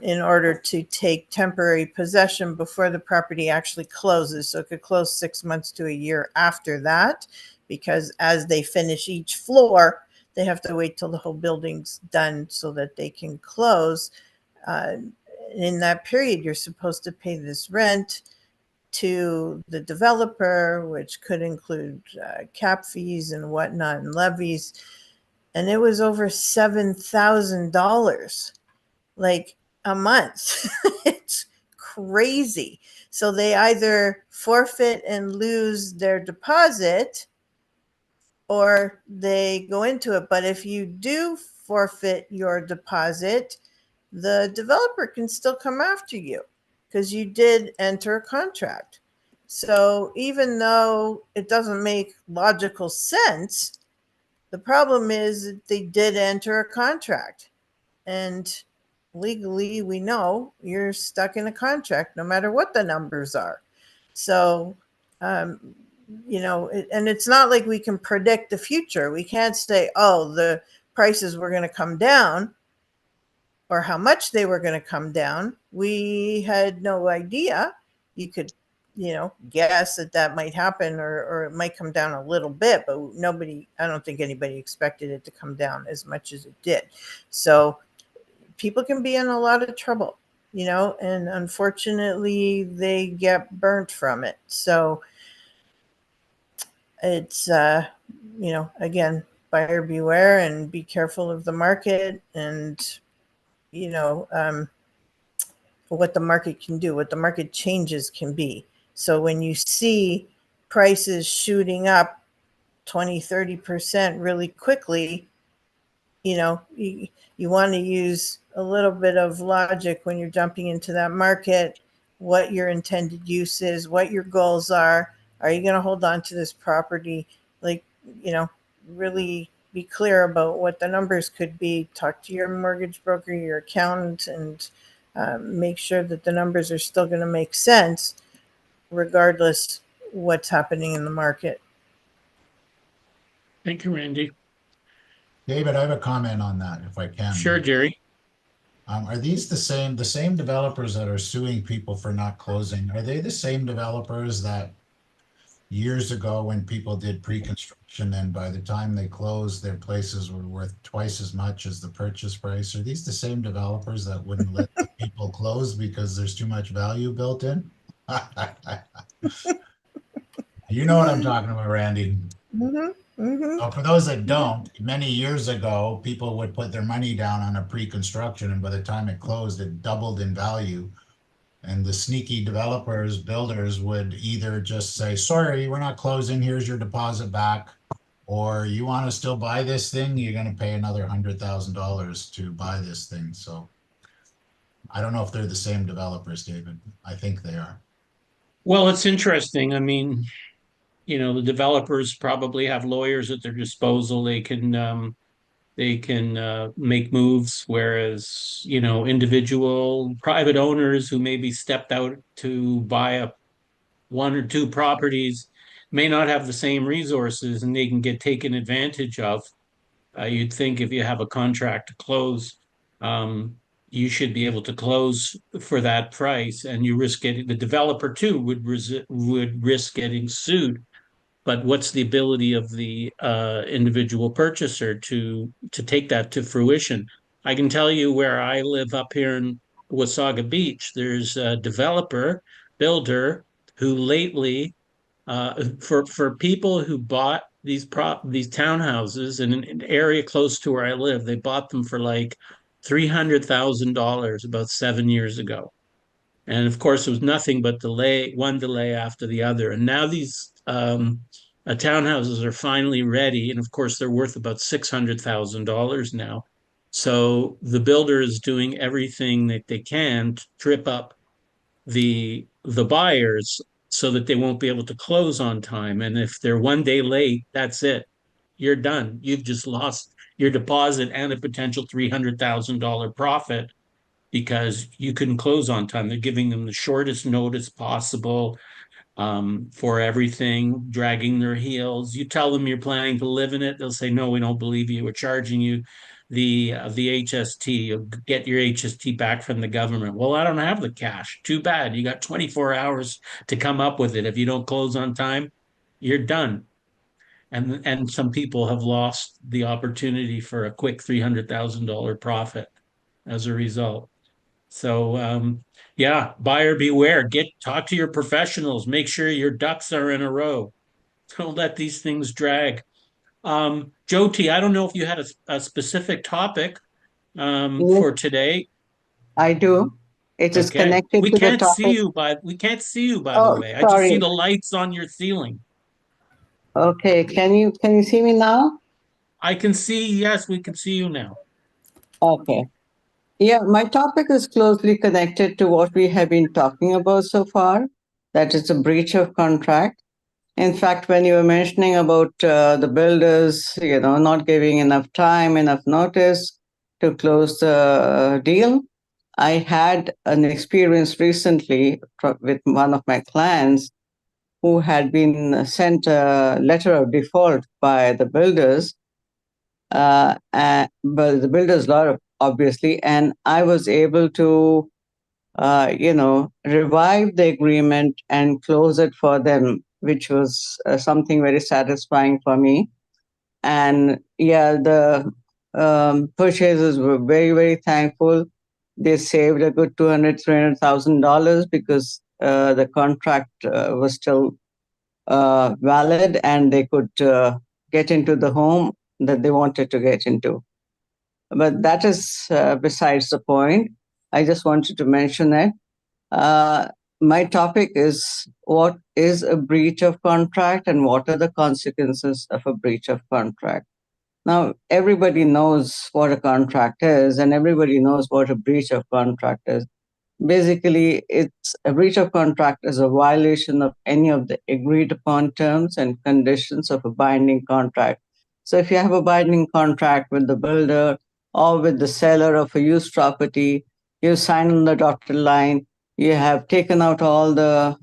in order to take temporary possession before the property actually closes. So it could close 6 months to a year after that, because as they finish each floor, they have to wait till the whole building's done so that they can close. In that period, you're supposed to pay this rent to the developer, which could include cap fees and whatnot and levies. And it was over $7,000, like a month. It's crazy. So they either forfeit and lose their deposit, or they go into it. But if you do forfeit your deposit, the developer can still come after you because you did enter a contract. So even though it doesn't make logical sense, the problem is that they did enter a contract. And legally, we know you're stuck in a contract no matter what the numbers are. So, and it's not like we can predict the future. We can't say, oh, the prices were going to come down or how much they were going to come down. We had no idea. You could, guess that might happen, or it might come down a little bit, but I don't think anybody expected it to come down as much as it did. So people can be in a lot of trouble, and unfortunately they get burnt from it. So it's, again, buyer beware and be careful of the market and, what the market can do, what the market changes can be. So when you see prices shooting up 20-30% really quickly, you want to use a little bit of logic when you're jumping into that market, what your intended use is, what your goals are. Are you going to hold on to this property? Really be clear about what the numbers could be. Talk to your mortgage broker, your accountant, and make sure that the numbers are still going to make sense regardless what's happening in the market. Thank you, Randy. David, I have a comment on that, if I can. Sure, Jerry. Are these the same developers that are suing people for not closing? Are they the same developers that years ago when people did pre-construction and by the time they closed, their places were worth twice as much as the purchase price? Are these the same developers that wouldn't let the people close because there's too much value built in? You know what I'm talking about, Randy. Mm-hmm. Mm-hmm. For those that don't, many years ago, people would put their money down on a pre-construction, and by the time it closed, it doubled in value. And the sneaky developers, builders would either just say, sorry, we're not closing, here's your deposit back. Or you want to still buy this thing, you're going to pay another $100,000 to buy this thing. So I don't know if they're the same developers, David. I think they are. Well, it's interesting. I mean, the developers probably have lawyers at their disposal. They can make moves, whereas, individual private owners who maybe stepped out to buy one or two properties may not have the same resources, and they can get taken advantage of. You'd think if you have a contract to close, you should be able to close for that price, and you risk getting, the developer too would risk getting sued. But what's the ability of the individual purchaser to take that to fruition? I can tell you where I live up here in Wasaga Beach, there's a developer builder who lately, for people who bought these townhouses in an area close to where I live, they bought them for like $300,000 about 7 years ago. And of course, it was nothing but one delay after the other. And now these townhouses are finally ready. And of course, they're worth about $600,000 now. So the builder is doing everything that they can to trip up the buyers so that they won't be able to close on time. And if they're one day late, that's it. You're done. You've just lost your deposit and a potential $300,000 profit because you couldn't close on time. They're giving them the shortest notice possible for everything, dragging their heels. You tell them you're planning to live in it, they'll say, no, we don't believe you. We're charging you the HST. You'll get your HST back from the government. Well, I don't have the cash. Too bad. You got 24 hours to come up with it. If you don't close on time, you're done. And some people have lost the opportunity for a quick $300,000 profit as a result. So yeah, buyer beware. Talk to your professionals. Make sure your ducks are in a row. Don't let these things drag. Jyoti, I don't know if you had a specific topic for today. I do. It is Okay. connected We to the can't topic. we can't see you, by Oh, the way. I just see sorry. the lights on your ceiling. Okay, can you see me now? I can see, yes, we can see you now. Okay. Yeah, my topic is closely connected to what we have been talking about so far. That is a breach of contract. In fact, when you were mentioning about the builders, not giving enough time, enough notice to close the deal, I had an experience recently with one of my clients who had been sent a letter of default by the builders, but the builders law, obviously, and I was able to, revive the agreement and close it for them, which was something very satisfying for me. And yeah, the purchasers were very, very thankful. They saved a good $200,000-$300,000 because the contract was still valid and they could get into the home that they wanted to get into. But that is besides the point. I just wanted to mention it. My topic is what is a breach of contract and what are the consequences of a breach of contract. Now, everybody knows what a contract is and everybody knows what a breach of contract is. Basically, it's a breach of contract is a violation of any of the agreed upon terms and conditions of a binding contract. So if you have a binding contract with the builder or with the seller of a used property, you sign on the dotted line, you have taken out all the,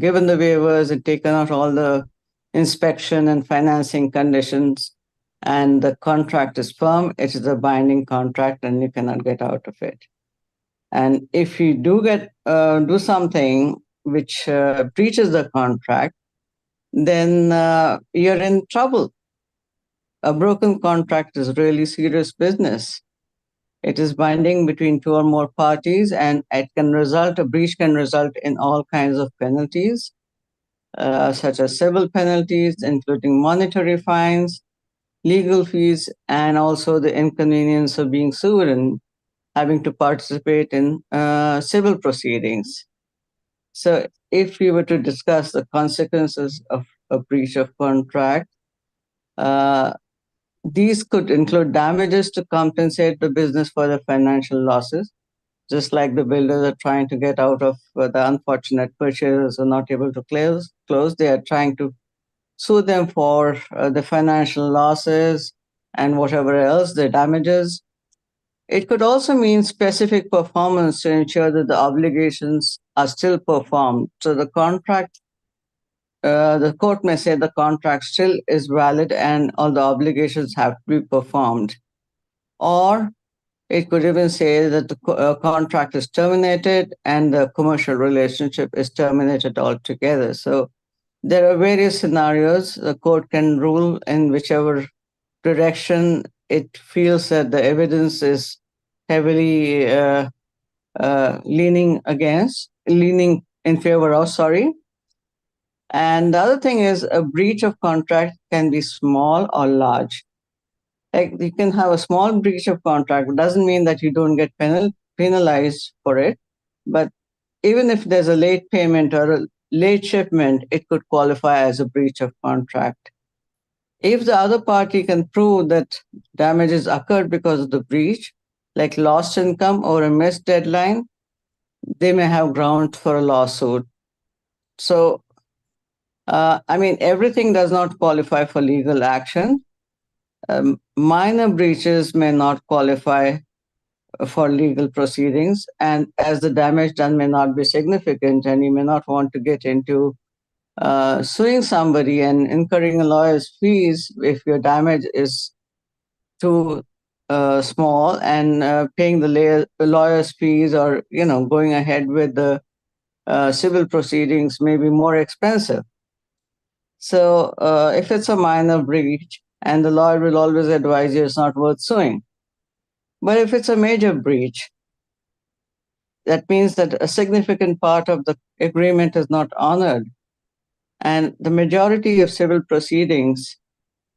given the waivers and taken out all the inspection and financing conditions, and the contract is firm, it is a binding contract and you cannot get out of it. And if you do something which breaches the contract, then you're in trouble. A broken contract is really serious business. It is binding between two or more parties, and a breach can result in all kinds of penalties, such as civil penalties, including monetary fines, legal fees, and also the inconvenience of being sued and having to participate in civil proceedings. So if we were to discuss the consequences of a breach of contract, these could include damages to compensate the business for the financial losses, just like the builders are trying to get out of the unfortunate purchasers who are not able to close. They are trying to sue them for the financial losses and whatever else, the damages. It could also mean specific performance to ensure that the obligations are still performed. So the contract, the court may say the contract still is valid and all the obligations have to be performed. Or it could even say that the contract is terminated and the commercial relationship is terminated altogether. So there are various scenarios. The court can rule in whichever direction it feels that the evidence is heavily leaning in favor of, sorry. And the other thing is a breach of contract can be small or large. Like you can have a small breach of contract, it doesn't mean that you don't get penalized for it. But even if there's a late payment or a late shipment, it could qualify as a breach of contract. If the other party can prove that damages occurred because of the breach, like lost income or a missed deadline, they may have grounds for a lawsuit. So, I mean, everything does not qualify for legal action. Minor breaches may not qualify for legal proceedings, and as the damage done may not be significant, and you may not want to get into suing somebody and incurring a lawyer's fees if your damage is too small, and paying the lawyer's fees, or going ahead with the civil proceedings may be more expensive. So if it's a minor breach, and the lawyer will always advise you it's not worth suing. But if it's a major breach, that means that a significant part of the agreement is not honored. And the majority of civil proceedings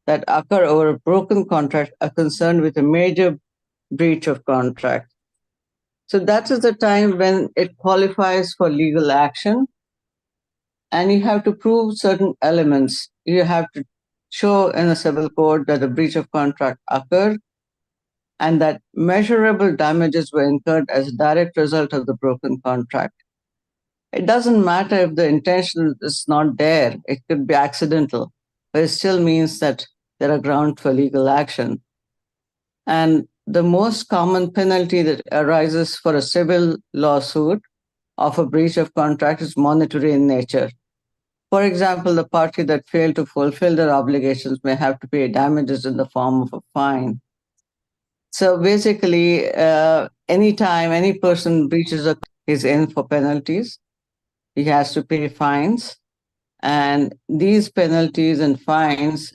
that occur over a broken contract are concerned with a major breach of contract. So that is the time when it qualifies for legal action. And you have to prove certain elements. You have to show in a civil court that a breach of contract occurred and that measurable damages were incurred as a direct result of the broken contract. It doesn't matter if the intention is not there, it could be accidental, but it still means that there are grounds for legal action. And the most common penalty that arises for a civil lawsuit of a breach of contract is monetary in nature. For example, the party that failed to fulfill their obligations may have to pay damages in the form of a fine. So basically, anytime any person breaches is in for penalties, he has to pay fines. And these penalties and fines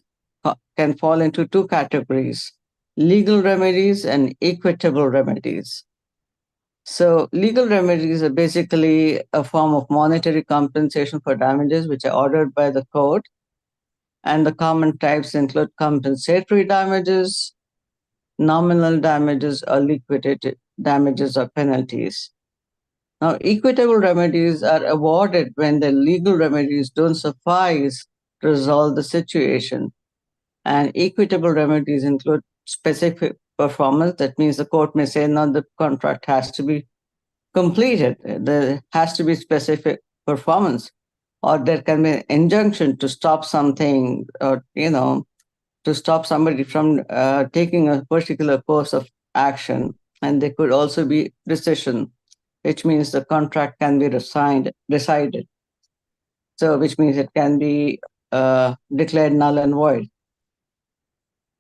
can fall into two categories: legal remedies and equitable remedies. So legal remedies are basically a form of monetary compensation for damages which are ordered by the court. And the common types include compensatory damages, nominal damages, or liquidated damages or penalties. Now, equitable remedies are awarded when the legal remedies don't suffice to resolve the situation. And equitable remedies include specific performance. That means the court may say, no, the contract has to be completed. There has to be specific performance. Or there can be an injunction to stop something, or, to stop somebody from taking a particular course of action. And there could also be rescission, which means the contract can be decided. So, which means it can be declared null and void.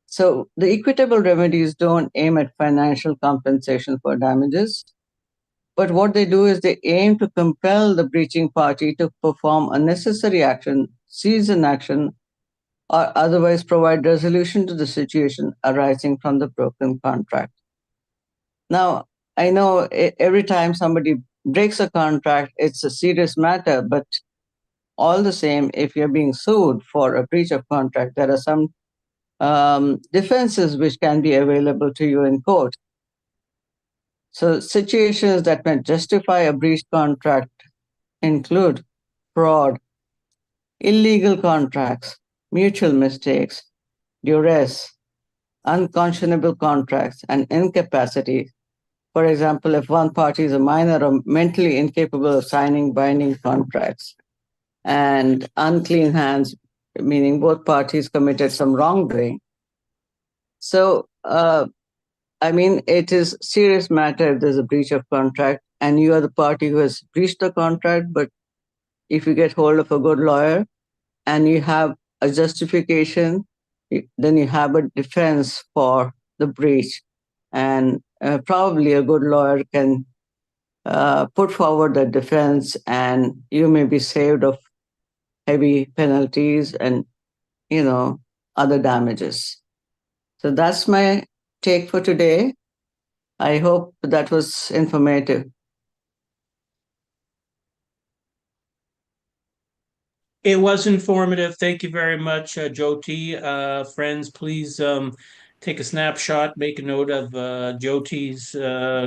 So the equitable remedies don't aim at financial compensation for damages, but what they do is they aim to compel the breaching party to perform a necessary action, cease an action, or otherwise provide resolution to the situation arising from the broken contract. Now, I know every time somebody breaks a contract, it's a serious matter, but all the same, if you're being sued for a breach of contract, there are some defenses which can be available to you in court. So situations that may justify a breach contract include fraud, illegal contracts, mutual mistakes, duress, unconscionable contracts, and incapacity. For example, if one party is a minor or mentally incapable of signing binding contracts, and unclean hands, meaning both parties committed some wrongdoing. So, I mean, it is a serious matter if there's a breach of contract and you are the party who has breached the contract. But if you get hold of a good lawyer and you have a justification, then you have a defense for the breach. And probably a good lawyer can put forward the defense, and you may be saved of heavy penalties and, other damages. So that's my take for today. I hope that was informative. It was informative. Thank you very much, Jyoti. Friends, please take a snapshot, make a note of Jyoti's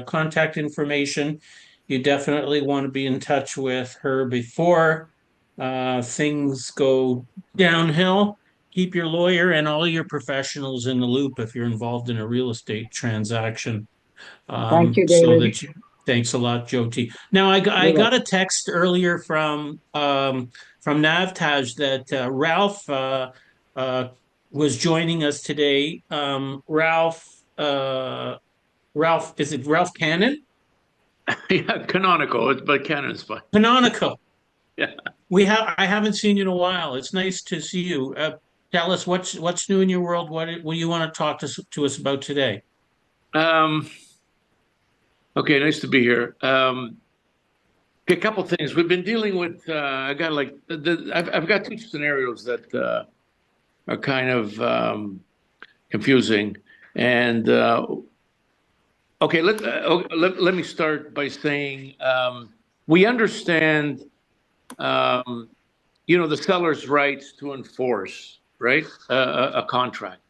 contact information. You definitely want to be in touch with her before things go downhill. Keep your lawyer and all your professionals in the loop if you're involved in a real estate transaction. Thank you, So David. that you, thanks a lot, Jyoti. Now, I got a text earlier from Navtaj that Ralph was joining us today. Ralph, is it Ralph Cannon? Yeah, canonical, but canon's fine. Canonical. Yeah. I haven't seen you in a while. It's nice to see you. Tell us what's new in your world. What do you want to talk to us about today? Okay, nice to be here. A couple things we've been dealing with. I've got two scenarios that are kind of confusing, and okay, let me start by saying we understand, the seller's rights to enforce, right, a contract,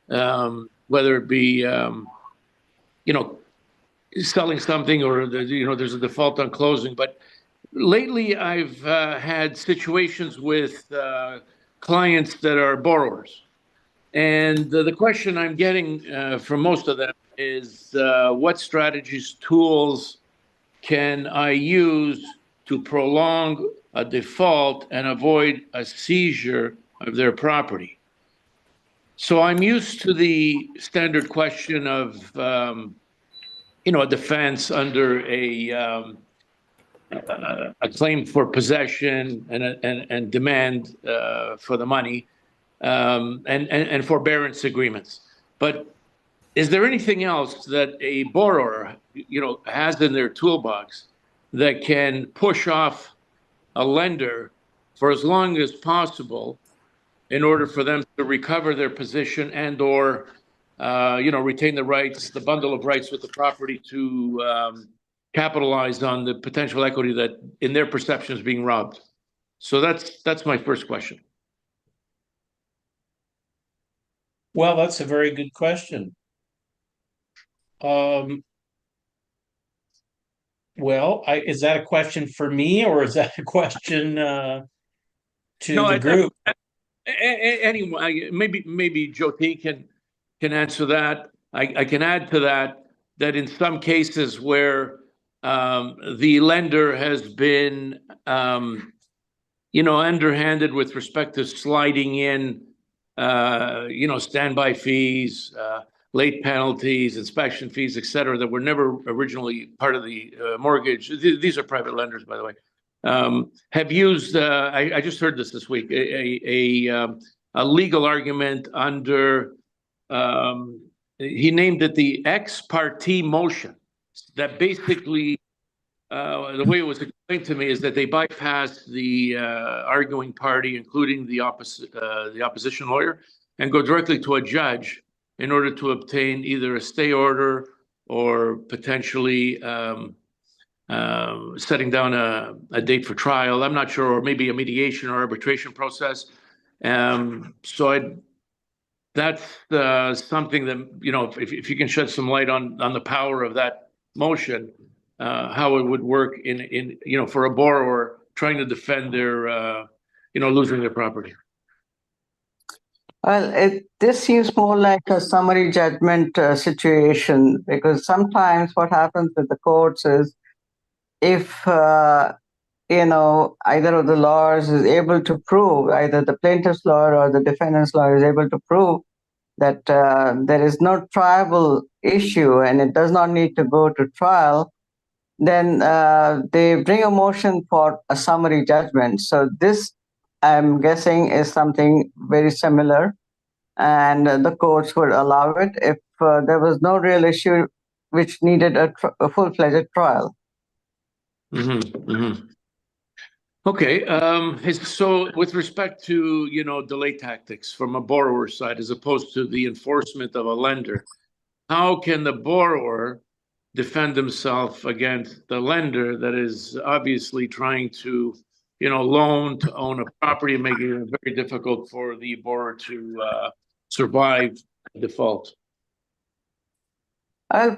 whether it be, selling something or there's a default on closing. But lately I've had situations with clients that are borrowers, and the question I'm getting from most of them is what strategies, tools can I use to prolong a default and avoid a seizure of their property? So I'm used to the standard question of a defense under a claim for possession and demand for the money, and forbearance agreements. But is there anything else that a borrower has in their toolbox that can push off a lender for as long as possible in order for them to recover their position and or retain the rights, the bundle of rights with the property to capitalize on the potential equity that, in their perception, is being robbed? So that's my first question. Well, that's a very good question. Well, is that a question for me or is that a question to the group? Anyway, maybe Jyoti can answer that. I can add to that in some cases where the lender has been underhanded with respect to sliding in standby fees, late penalties, inspection fees, et cetera, that were never originally part of the mortgage. These are private lenders, by the way. Have used, I just heard this week, a legal argument under, he named it the ex parte motion, that basically, the way it was explained to me is that they bypass the arguing party, including the opposition lawyer, and go directly to a judge in order to obtain either a stay order or potentially setting down a date for trial. I'm not sure, or maybe a mediation or arbitration process. So that's something that, if you can shed some light on the power of that motion, how it would work in for a borrower trying to defend their, losing their property. Well, this seems more like a summary judgment situation, because sometimes what happens with the courts is if, either of the lawyers is able to prove, either the plaintiff's lawyer or the defendant's lawyer is able to prove that there is no triable issue and it does not need to go to trial, then they bring a motion for a summary judgment. So this, I'm guessing, is something very similar, and the courts would allow it if there was no real issue which needed a full-fledged trial. Mm-hmm, mm-hmm. Okay, so with respect to, delay tactics from a borrower side as opposed to the enforcement of a lender, how can the borrower defend himself against the lender that is obviously trying to, loan to own a property, making it very difficult for the borrower to survive default.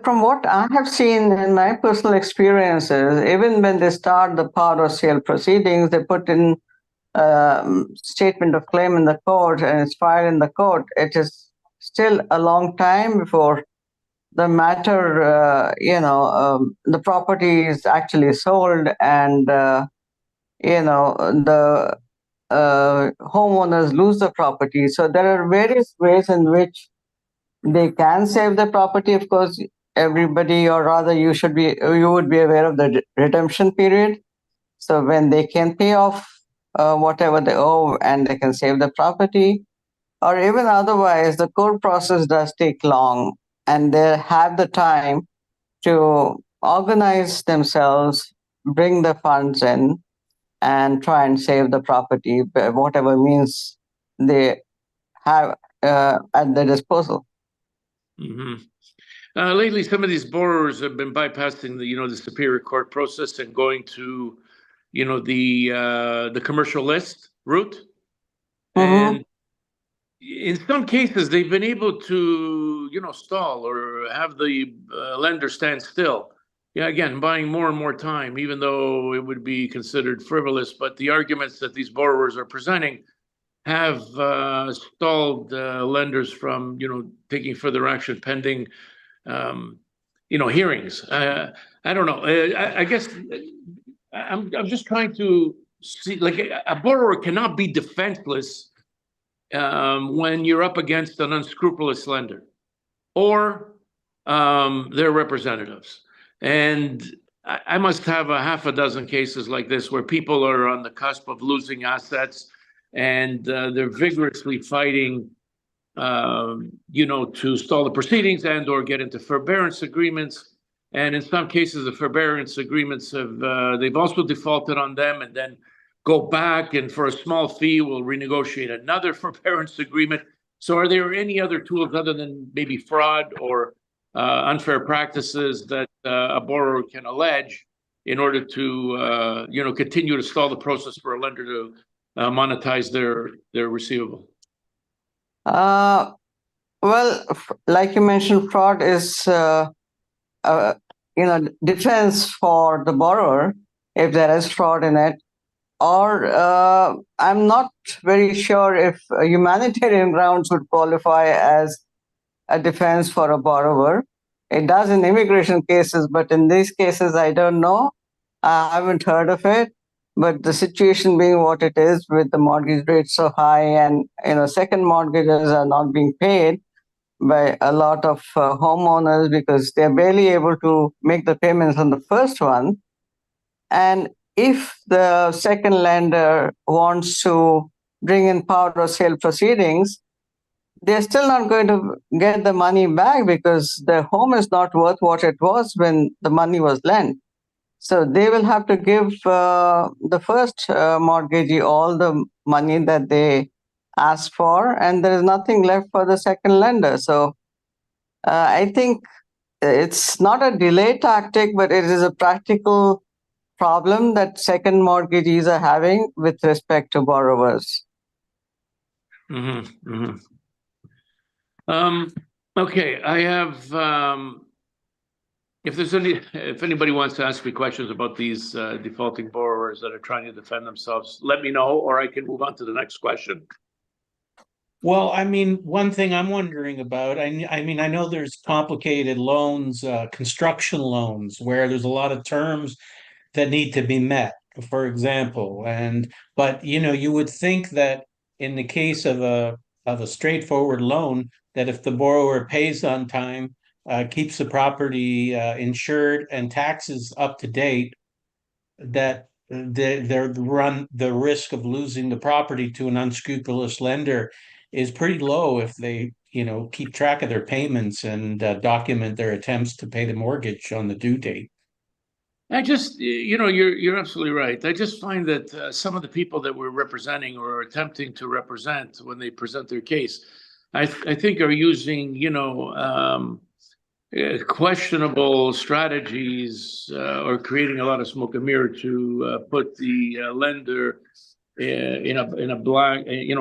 From what I have seen in my personal experiences, even when they start the power of sale proceedings, they put in statement of claim in the court and it's filed in the court. It is still a long time before the matter, the property is actually sold and, the homeowners lose the property. So there are various ways in which they can save the property. Of course, everybody, or rather you would be aware of the redemption period. So when they can pay off whatever they owe and they can save the property, or even otherwise, the court process does take long and they have the time to organize themselves, bring the funds in, and try and save the property by whatever means they have at their disposal. Mm-hmm. Lately, some of these borrowers have been bypassing the Superior Court process and going to, the commercial list route. Mm-hmm. And in some cases, they've been able to, stall or have the lender stand still. Yeah, again, buying more and more time, even though it would be considered frivolous. But the arguments that these borrowers are presenting have stalled lenders from, taking further action pending, hearings. I don't know. I guess I'm just trying to see, like, a borrower cannot be defenseless when you're up against an unscrupulous lender or their representatives. And I must have a half a dozen cases like this where people are on the cusp of losing assets and they're vigorously fighting, to stall the proceedings and or get into forbearance agreements. And in some cases, the forbearance agreements they've also defaulted on them and then go back and for a small fee will renegotiate another forbearance agreement. So are there any other tools other than maybe fraud or unfair practices that a borrower can allege in order to, continue to stall the process for a lender to monetize their receivable? Well, like you mentioned, fraud is, defense for the borrower if there is fraud in it. Or I'm not very sure if humanitarian grounds would qualify as a defense for a borrower. It does in immigration cases, but in these cases, I don't know. I haven't heard of it. But the situation being what it is with the mortgage rates so high and, second mortgages are not being paid by a lot of homeowners because they're barely able to make the payments on the first one. And if the second lender wants to bring in power of sale proceedings, they're still not going to get the money back because their home is not worth what it was when the money was lent. So they will have to give the first mortgagee all the money that they asked for, and there is nothing left for the second lender. So I think it's not a delay tactic, but it is a practical problem that second mortgagees are having with respect to borrowers. Mm-hmm. Mm-hmm. Okay, I have. If anybody wants to ask me questions about these defaulting borrowers that are trying to defend themselves, let me know, or I can move on to the next question. Well, I mean, one thing I'm wondering about, I mean, I know there's complicated loans, construction loans, where there's a lot of terms that need to be met, for example. But you would think that in the case of a straightforward loan, that if the borrower pays on time, keeps the property insured and taxes up to date, that they run the risk of losing the property to an unscrupulous lender is pretty low if they keep track of their payments and document their attempts to pay the mortgage on the due date. I just, you're absolutely right. I just find that some of the people that we're representing or attempting to represent when they present their case, I think are using, questionable strategies or creating a lot of smoke and mirror to put the lender in a black, in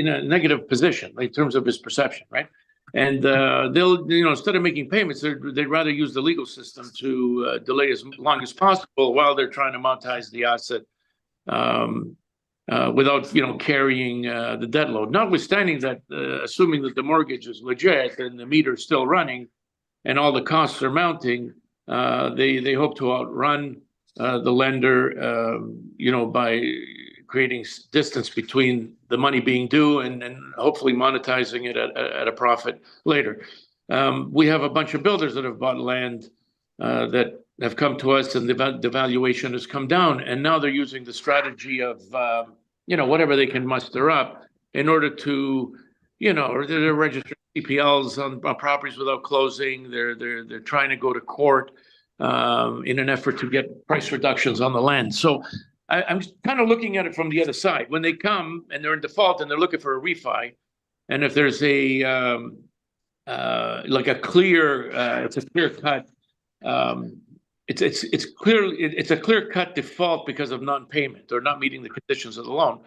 a negative position in terms of his perception, right? And they'll, instead of making payments, they'd rather use the legal system to delay as long as possible while they're trying to monetize the asset without, carrying the debt load. Notwithstanding that, assuming that the mortgage is legit and the meter's still running and all the costs are mounting, they hope to outrun the lender, by creating distance between the money being due and hopefully monetizing it at a profit later. We have a bunch of builders that have bought land that have come to us, and the valuation has come down, and now they're using the strategy of whatever they can muster up in order to they're registering CPLs on properties without closing. They're trying to go to court in an effort to get price reductions on the land. So I'm kind of looking at it from the other side. When they come and they're in default and they're looking for a refi, and if there's it's a clear cut. It's a clear cut default because of non-payment or not meeting the conditions of the loan.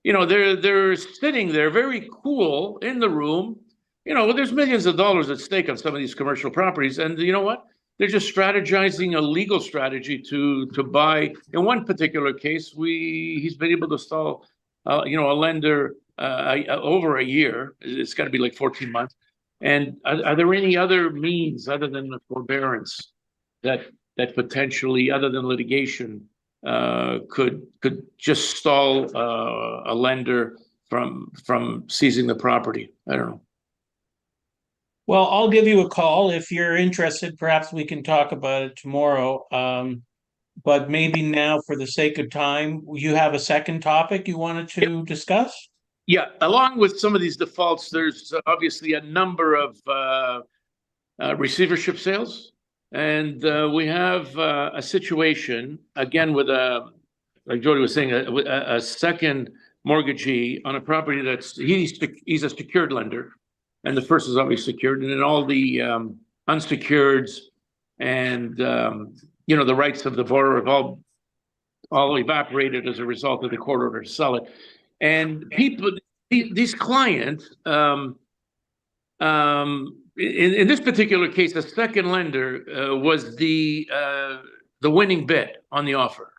They're sitting there very cool in the room. There's millions of dollars at stake on some of these commercial properties, and you know what? They're just strategizing a legal strategy to buy. In one particular case, he's been able to stall, a lender over a year. It's got to be like 14 months. And are there any other means other than the forbearance that potentially, other than litigation, could just stall a lender from seizing the property? I don't know. Well, I'll give you a call if you're interested. Perhaps we can talk about it tomorrow. But maybe now, for the sake of time, you have a second topic you wanted to discuss? Yeah, along with some of these defaults, there's obviously a number of receivership sales. And we have a situation, again, with like Jody was saying, a second mortgagee on a property he's a secured lender. And the first is obviously secured, and then all the unsecureds and the rights of the borrower have all evaporated as a result of the court order to sell it. And these clients, in this particular case, the second lender was the winning bid on the offer.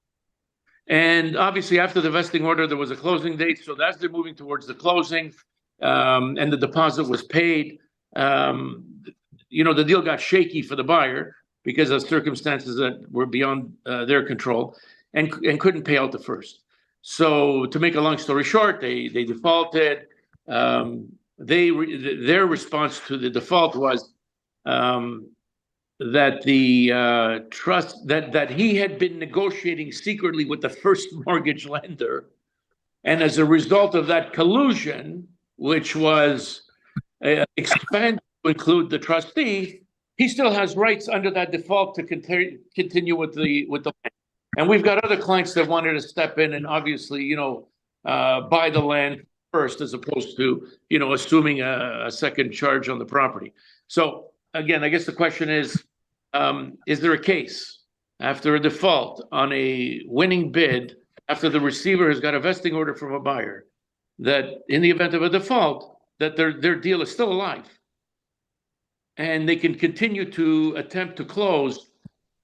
And obviously, after the vesting order, there was a closing date. So as they're moving towards the closing, and the deposit was paid, the deal got shaky for the buyer because of circumstances that were beyond their control, and couldn't pay out the first. So to make a long story short, they defaulted. Their response to the default was that the trust that he had been negotiating secretly with the first mortgage lender, and as a result of that collusion, which was expanded to include the trustee, he still has rights under that default to continue with the land. And we've got other clients that wanted to step in and obviously, buy the land first, as opposed to, assuming a second charge on the property. So again, I guess the question is there a case after a default on a winning bid, after the receiver has got a vesting order from a buyer, that in the event of a default, that their deal is still alive and they can continue to attempt to close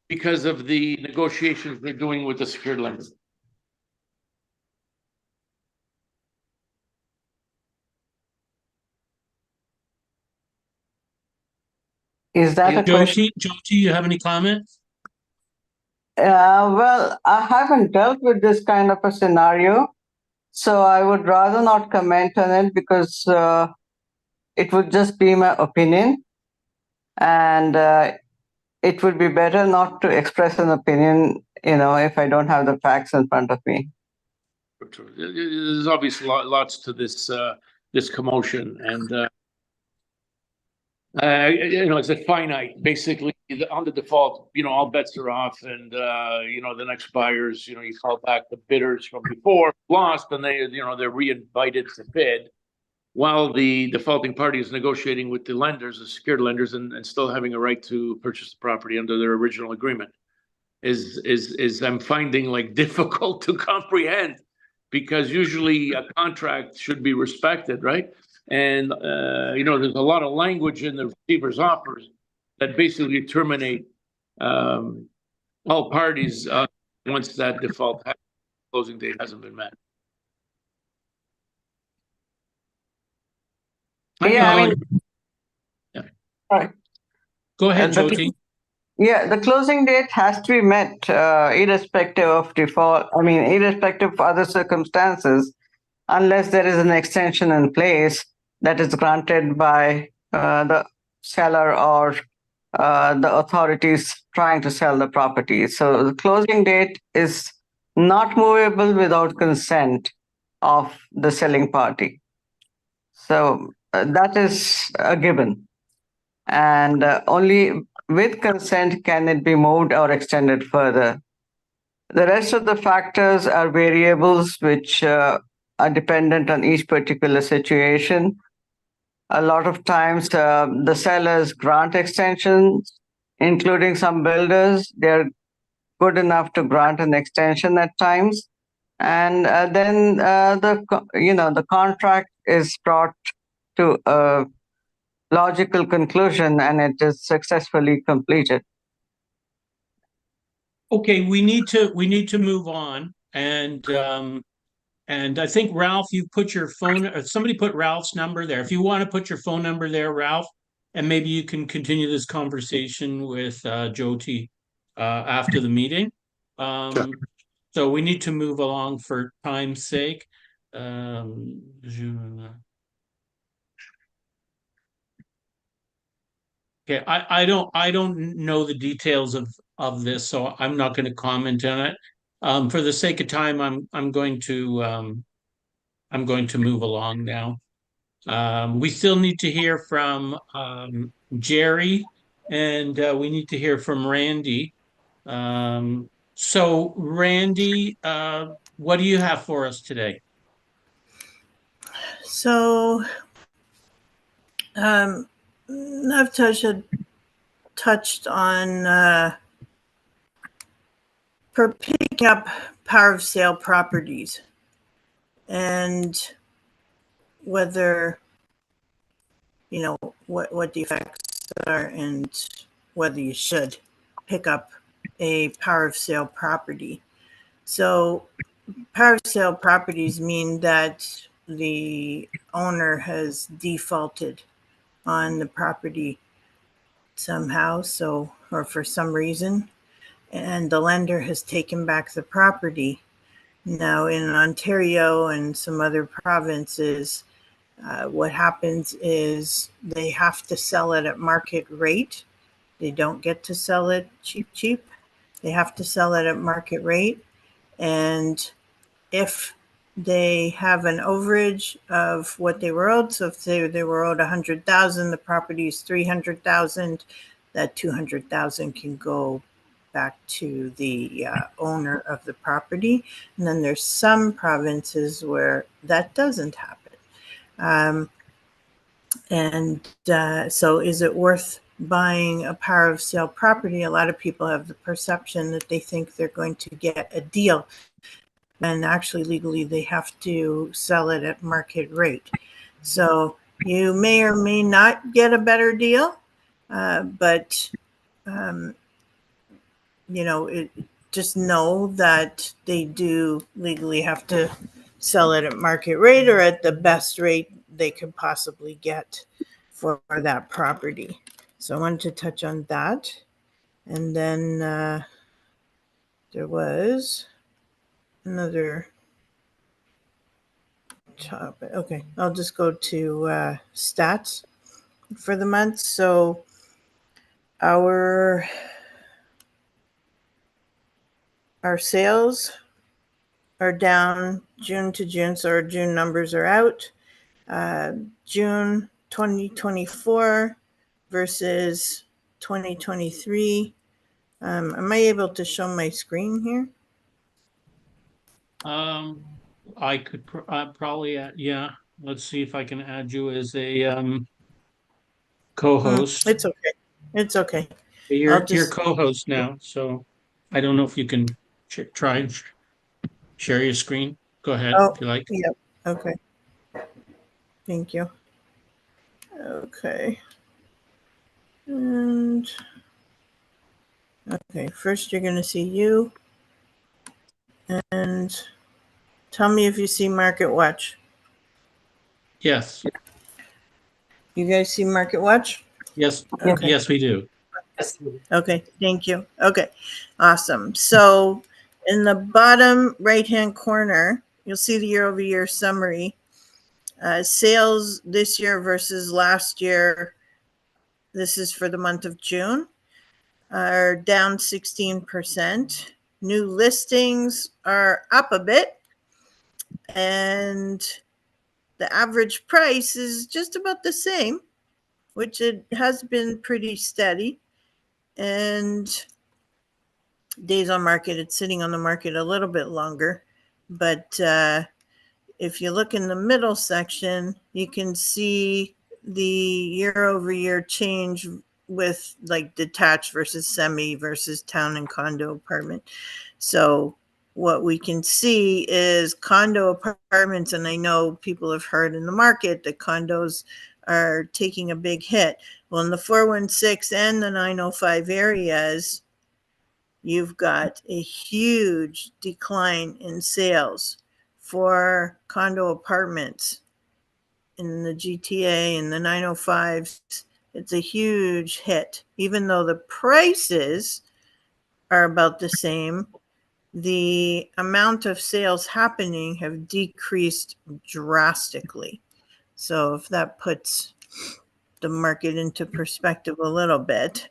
because of the negotiations they're doing with the secured lender? Is that a question? Jyoti, you have any comments? Well, I haven't dealt with this kind of a scenario, so I would rather not comment on it because it would just be my opinion, and it would be better not to express an opinion, if I don't have the facts in front of me. There's obviously lots to this commotion, and it's a finite. Basically, on the default, all bets are off, and the next buyers, you call back the bidders from before, lost, and they're re-invited to bid. while the defaulting party is negotiating with the lenders, the secured lenders, and still having a right to purchase the property under their original agreement, is I'm finding like difficult to comprehend, because usually a contract should be respected, right? And there's a lot of language in the receiver's offers that basically terminate all parties once that default closing date hasn't been met. Yeah, I mean, Yeah. All right. Go ahead, the- Jyoti. Yeah, the closing date has to be met irrespective of default. I mean, irrespective of other circumstances, unless there is an extension in place that is granted by the seller or the authorities trying to sell the property. So the closing date is not movable without consent of the selling party. So that is a given. And only with consent can it be moved or extended further. The rest of the factors are variables which are dependent on each particular situation. A lot of times the sellers grant extensions, including some builders. They're good enough to grant an extension at times. And then the contract is brought to a logical conclusion and it is successfully completed. Okay, we need to move on, and I think Ralph, you put your phone, or somebody put Ralph's number there. If you want to put your phone number there, Ralph, and maybe you can continue this conversation with Jyoti after the meeting. So we need to move along for time's sake. Okay, I don't know the details of this, so I'm not going to comment on it. For the sake of time, I'm going to move along now. We still need to hear from Jerry, and we need to hear from Randy. So Randy, what do you have for us today? So, Navtej had touched on for picking up power of sale properties and whether, what the effects are and whether you should pick up a power of sale property. So power of sale properties mean that the owner has defaulted on the property somehow, or for some reason, and the lender has taken back the property. Now in Ontario and some other provinces, what happens is they have to sell it at market rate. They don't get to sell it cheap. They have to sell it at market rate. And if they have an overage of what they were owed, so if they were owed 100,000, the property is 300,000, that 200,000 can go back to the owner of the property. And then there's some provinces where that doesn't happen. So is it worth buying a power of sale property? A lot of people have the perception that they think they're going to get a deal, and actually legally they have to sell it at market rate. So you may or may not get a better deal, but just know that they do legally have to sell it at market rate or at the best rate they could possibly get for that property. So I wanted to touch on that. And then there was another topic. Okay, I'll just go to stats for the month. So our sales are down June to June, so our June numbers are out. June 2024 versus 2023. Am I able to show my screen here? I could probably, yeah. let's see if I can add you as a co-host. It's okay. It's okay. You're just- co-host now, so I don't know if you can try and share your screen. Go ahead if you like. Yep. Okay. Thank you. Okay. And okay, first you're going to see you. And tell me if you see Market Watch. Yes. You guys see Market Watch? Yes. Okay. Yes, we do. Okay, thank you. Okay, awesome. So in the bottom right-hand corner, you'll see the year-over-year summary. Sales this year versus last year, this is for the month of June, are down 16%. New listings are up a bit. And the average price is just about the same, which it has been pretty steady. And days on market, it's sitting on the market a little bit longer. But if you look in the middle section, you can see the year-over-year change with like detached versus semi versus town and condo apartment. So what we can see is condo apartments, and I know people have heard in the market that condos are taking a big hit. Well, in the 416 and the 905 areas, you've got a huge decline in sales for condo apartments in the GTA and the 905s. It's a huge hit. Even though the prices are about the same, the amount of sales happening have decreased drastically. So if that puts the market into perspective a little bit,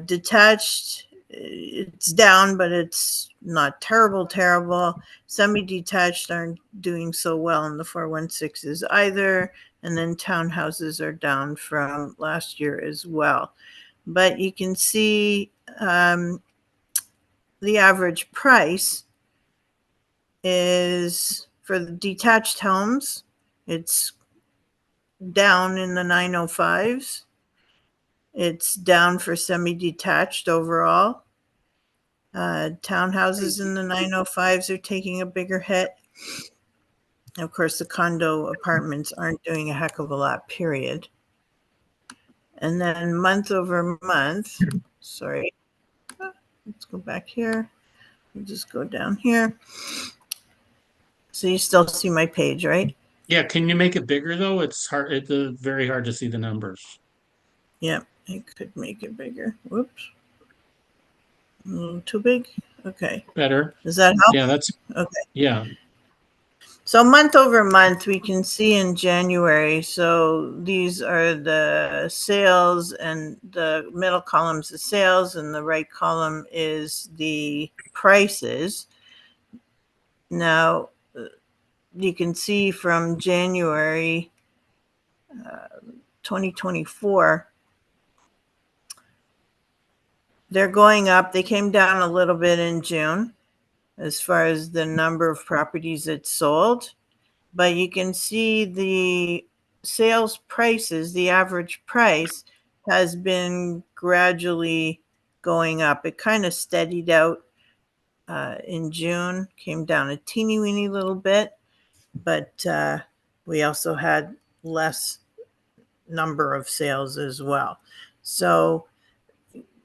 detached, it's down, but it's not terrible. Semi-detached aren't doing so well in the 416s either. And then townhouses are down from last year as well. But you can see the average price is for the detached homes, it's down in the 905s. It's down for semi-detached overall. Townhouses in the 905s are taking a bigger hit. Of course, the condo apartments aren't doing a heck of a lot, period. And then month over month, sorry, let's go back here. We'll just go down here. So you still see my page, right? Yeah, can you make it bigger though? It's hard. It's very hard to see the numbers. Yeah, I could make it bigger. Whoops. A little too big. Okay. Better. Does that help? Yeah, that's okay. Yeah. So month over month, we can see in January. So these are the sales, and the middle column is the sales, and the right column is the prices. Now, you can see from January 2024, they're going up. They came down a little bit in June as far as the number of properties that sold. But you can see the sales prices, the average price has been gradually going up. It kind of steadied out in June, came down a teeny weeny little bit, but we also had less number of sales as well. So,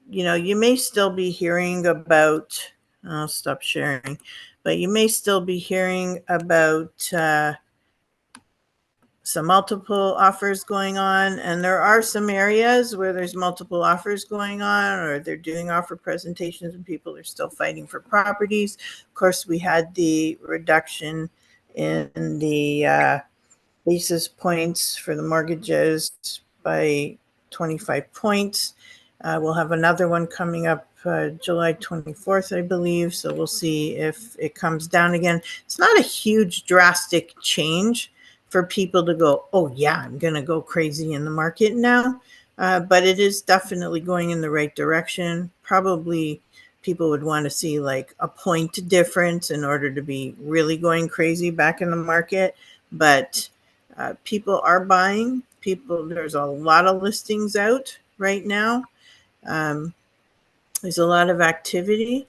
you know, you may still be hearing about, I'll stop sharing, but you may still be hearing about some multiple offers going on. And there are some areas where there's multiple offers going on, or they're doing offer presentations and people are still fighting for properties. Of course, we had the reduction in the basis points for the mortgages by 25 points. We'll have another one coming up July 24th, I believe. So we'll see if it comes down again. It's not a huge drastic change for people to go, oh yeah, I'm going to go crazy in the market now. But it is definitely going in the right direction. Probably people would want to see like a point difference in order to be really going crazy back in the market. But People are buying. There's a lot of listings out right now. There's a lot of activity.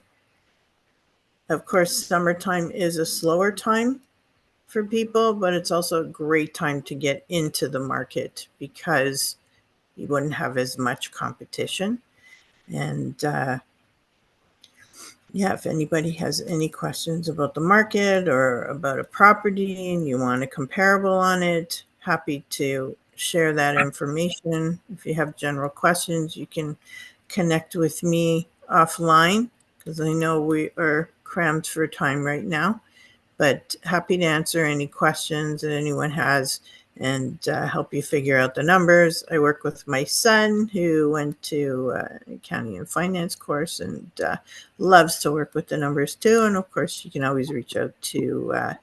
Of course, summertime is a slower time for people, but it's also a great time to get into the market because you wouldn't have as much competition. And yeah, if anybody has any questions about the market or about a property and you want a comparable on it, happy to share that information. If you have general questions, you can connect with me offline because I know we are crammed for time right now, but happy to answer any questions that anyone has and help you figure out the numbers. I work with my son who went to accounting and finance course and loves to work with the numbers too. And of course, you can always reach out to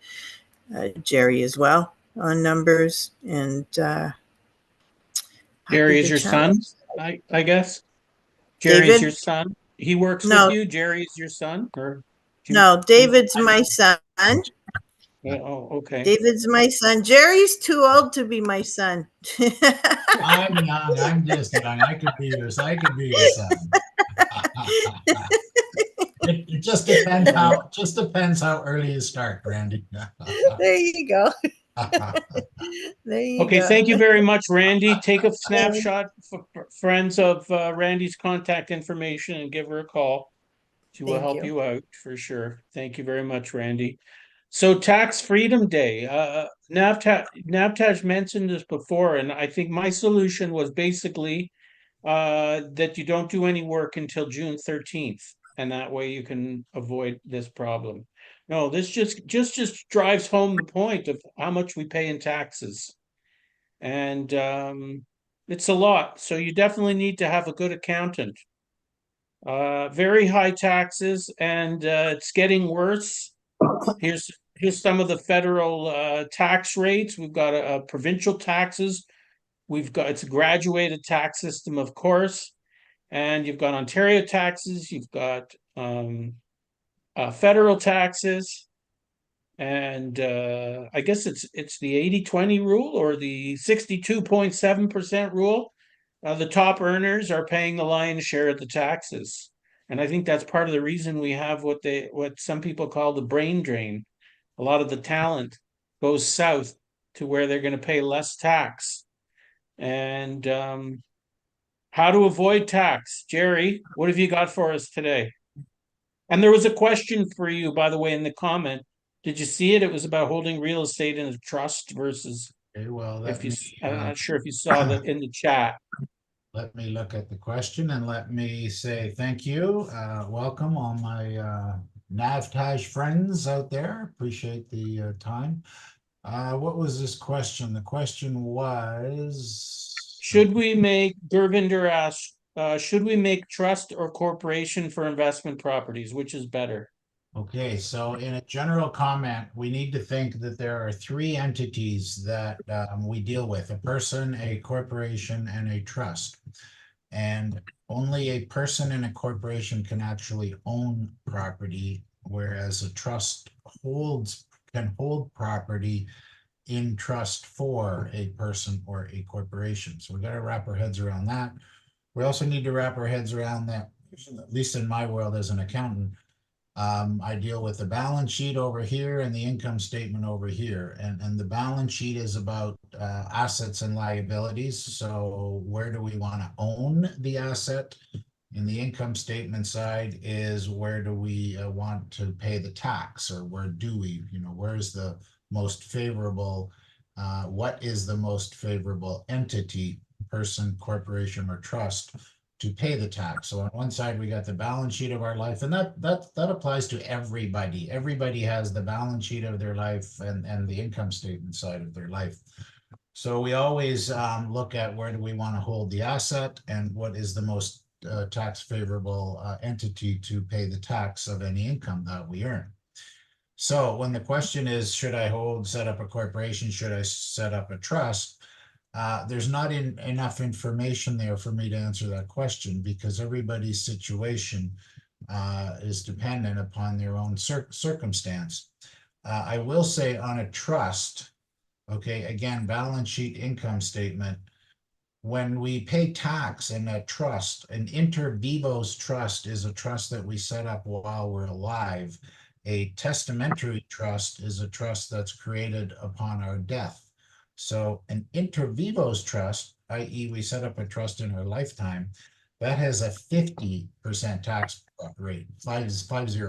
Jerry as well on numbers. And Jerry is your son, I guess. Jerry's David? your son. He works No. with you. Jerry's your son, or no, David's my son. Oh, okay. David's my son. Jerry's too old to be my son. I'm young. I'm just young. I could be your son. It just depends how early you start, Randy. There you go. There you Okay, go. thank you very much, Randy. Take a snapshot for friends of Randy's contact information and give her a call. She will help you out for sure. Thank you very much, Randy. So Tax Freedom Day, Navtaj mentioned this before, and I think my solution was basically that you don't do any work until June 13th, and that way you can avoid this problem. No, this just drives home the point of how much we pay in taxes. And it's a lot, so you definitely need to have a good accountant. Very high taxes, and it's getting worse. Here's some of the federal tax rates. We've got provincial taxes. It's a graduated tax system, of course, and you've got Ontario taxes. You've got federal taxes, and I guess it's the 80-20 rule or the 62.7% rule. The top earners are paying the lion's share of the taxes. And I think that's part of the reason we have what some people call the brain drain. A lot of the talent goes south to where they're going to pay less tax. And how to avoid tax. Jerry, what have you got for us today? And there was a question for you, by the way, in the comment. Did you see it? It was about holding real estate in a trust versus. Okay, well, I'm not sure if you saw that in the chat. Let me look at the question and let me say thank you. Welcome all my Navtaj friends out there. Appreciate the time. What was this question? The question was... Should we make, Gurvinder asked, should we make trust or corporation for investment properties? Which is better? Okay, so in a general comment, we need to think that there are three entities that we deal with: a person, a corporation, and a trust. And only a person and a corporation can actually own property, whereas a trust can hold property in trust for a person or a corporation. So we got to wrap our heads around that. We also need to wrap our heads around that, at least in my world as an accountant. I deal with the balance sheet over here and the income statement over here. And the balance sheet is about assets and liabilities. So where do we want to own the asset? And the income statement side is where do we want to pay the tax, or where do we, where's the most favorable, what is the most favorable entity, person, corporation, or trust to pay the tax. So on one side, we got the balance sheet of our life, and that applies to everybody. Everybody has the balance sheet of their life and the income statement side of their life. So we always look at where do we want to hold the asset and what is the most tax favorable entity to pay the tax of any income that we earn. So when the question is, should I set up a corporation? Should I set up a trust? There's not enough information there for me to answer that question, because everybody's situation is dependent upon their own circumstance. I will say on a trust, Okay, again, balance sheet income statement. When we pay tax in a trust, an inter vivos trust is a trust that we set up while we're alive. A testamentary trust is a trust that's created upon our death. So an inter vivos trust, i.e. we set up a trust in our lifetime, that has a 50% tax rate, 50.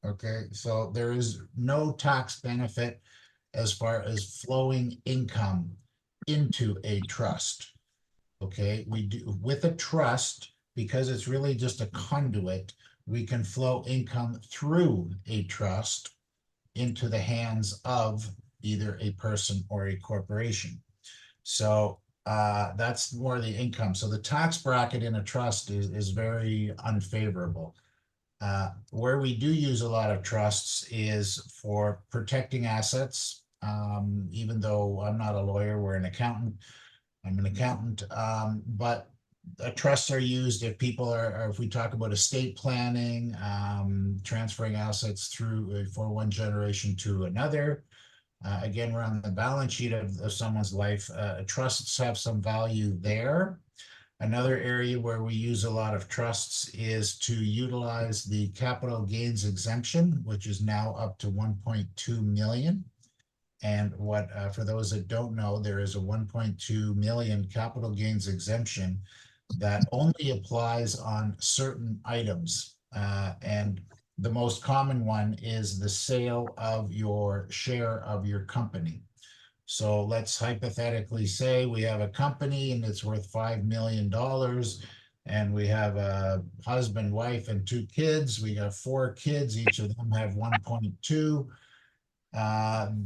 Okay, so there is no tax benefit as far as flowing income into a trust. Okay, we do with a trust, because it's really just a conduit, we can flow income through a trust into the hands of either a person or a corporation. So that's more the income. So the tax bracket in a trust is very unfavorable. Where we do use a lot of trusts is for protecting assets. Even though I'm not a lawyer, we're an accountant. I'm an accountant, but trusts are used if people are, if we talk about estate planning, transferring assets through for one generation to another. Again, we're on the balance sheet of someone's life. Trusts have some value there. Another area where we use a lot of trusts is to utilize the capital gains exemption, which is now up to 1.2 million. And what, for those that don't know, there is a 1.2 million capital gains exemption that only applies on certain items. And the most common one is the sale of your share of your company. So let's hypothetically say we have a company and it's worth $5 million, and we have a husband, wife, and 2 kids. We got 4 kids, each of them have 1.2.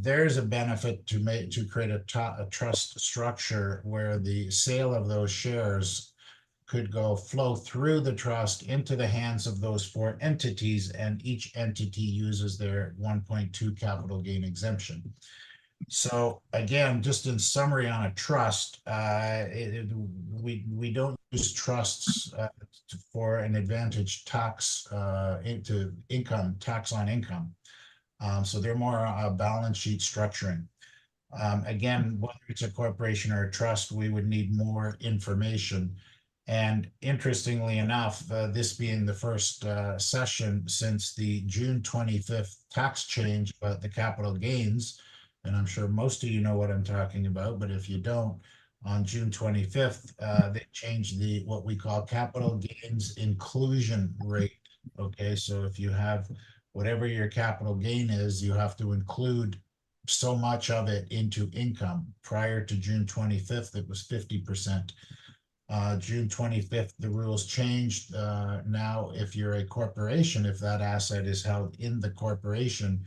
There's a benefit to create a trust structure where the sale of those shares could flow through the trust into the hands of those 4 entities, and each entity uses their 1.2 capital gain exemption. So again, just in summary on a trust, we don't use trusts for an advantage tax into income, tax on income. So they're more balance sheet structuring. Again, whether it's a corporation or a trust, we would need more information. And interestingly enough, this being the first session since the June 25th tax change about the capital gains, and I'm sure most of you know what I'm talking about, but if you don't, on June 25th, they changed the what we call capital gains inclusion rate. Okay, so if you have whatever your capital gain is, you have to include so much of it into income. Prior to June 25th, it was 50%. June 25th, the rules changed. Now, if you're a corporation, if that asset is held in the corporation,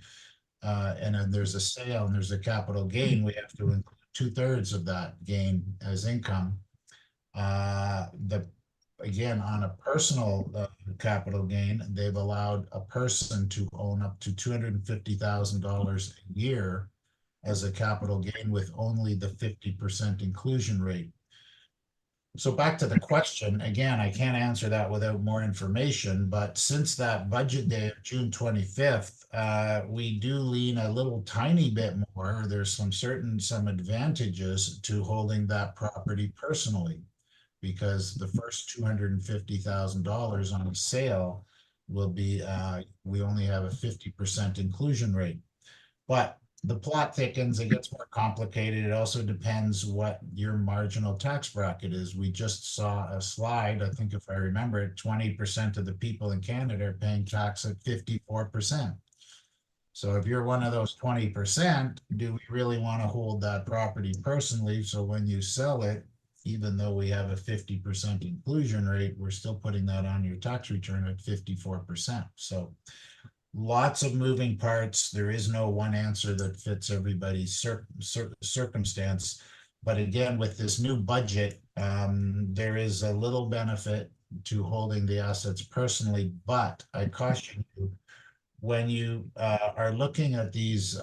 and then there's a sale and there's a capital gain, we have to include 2/3 of that gain as income. Again, on a personal capital gain, they've allowed a person to own up to $250,000 a year as a capital gain with only the 50% inclusion rate. So back to the question, again, I can't answer that without more information, but since that budget day of June 25th, we do lean a little tiny bit more. There's some advantages to holding that property personally, because the first $250,000 on a sale will be, we only have a 50% inclusion rate. But the plot thickens, it gets more complicated. It also depends what your marginal tax bracket is. We just saw a slide, I think if I remember it, 20% of the people in Canada are paying tax at 54%. So if you're one of those 20%, do we really want to hold that property personally? So when you sell it, even though we have a 50% inclusion rate, we're still putting that on your tax return at 54%. So lots of moving parts. There is no one answer that fits everybody's circumstance. But again, with this new budget, there is a little benefit to holding the assets personally. But I caution you, when you are looking at these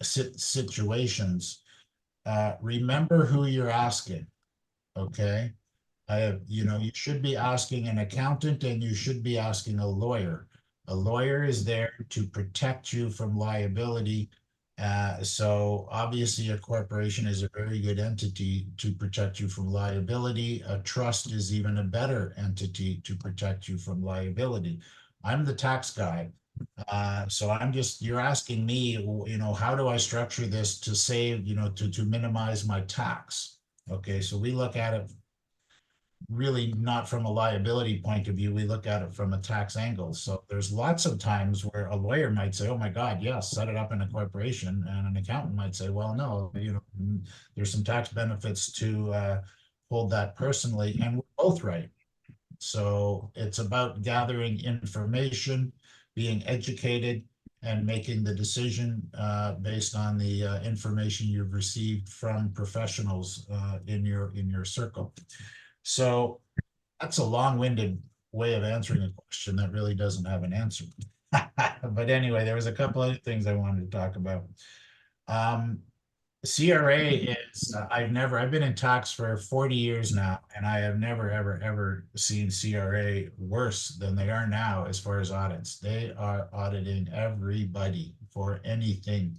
situations, remember who you're asking. Okay, you should be asking an accountant, and you should be asking a lawyer. A lawyer is there to protect you from liability So obviously a corporation is a very good entity to protect you from liability. A trust is even a better entity to protect you from liability. I'm the tax guy. So you're asking me, you know, how do I structure this to save, you know, to minimize my tax? Okay, so we look at it really not from a liability point of view, we look at it from a tax angle. So there's lots of times where a lawyer might say, oh my God, yes, set it up in a corporation. And an accountant might say, well, no, you know, there's some tax benefits to hold that personally, and we're both right. So it's about gathering information, being educated, and making the decision based on the information you've received from professionals in your circle. So that's a long-winded way of answering a question that really doesn't have an answer. But anyway, there was a couple other things I wanted to talk about. CRA is, I've been in tax for 40 years now, and I have never, ever seen CRA worse than they are now as far as audits. They are auditing everybody for anything.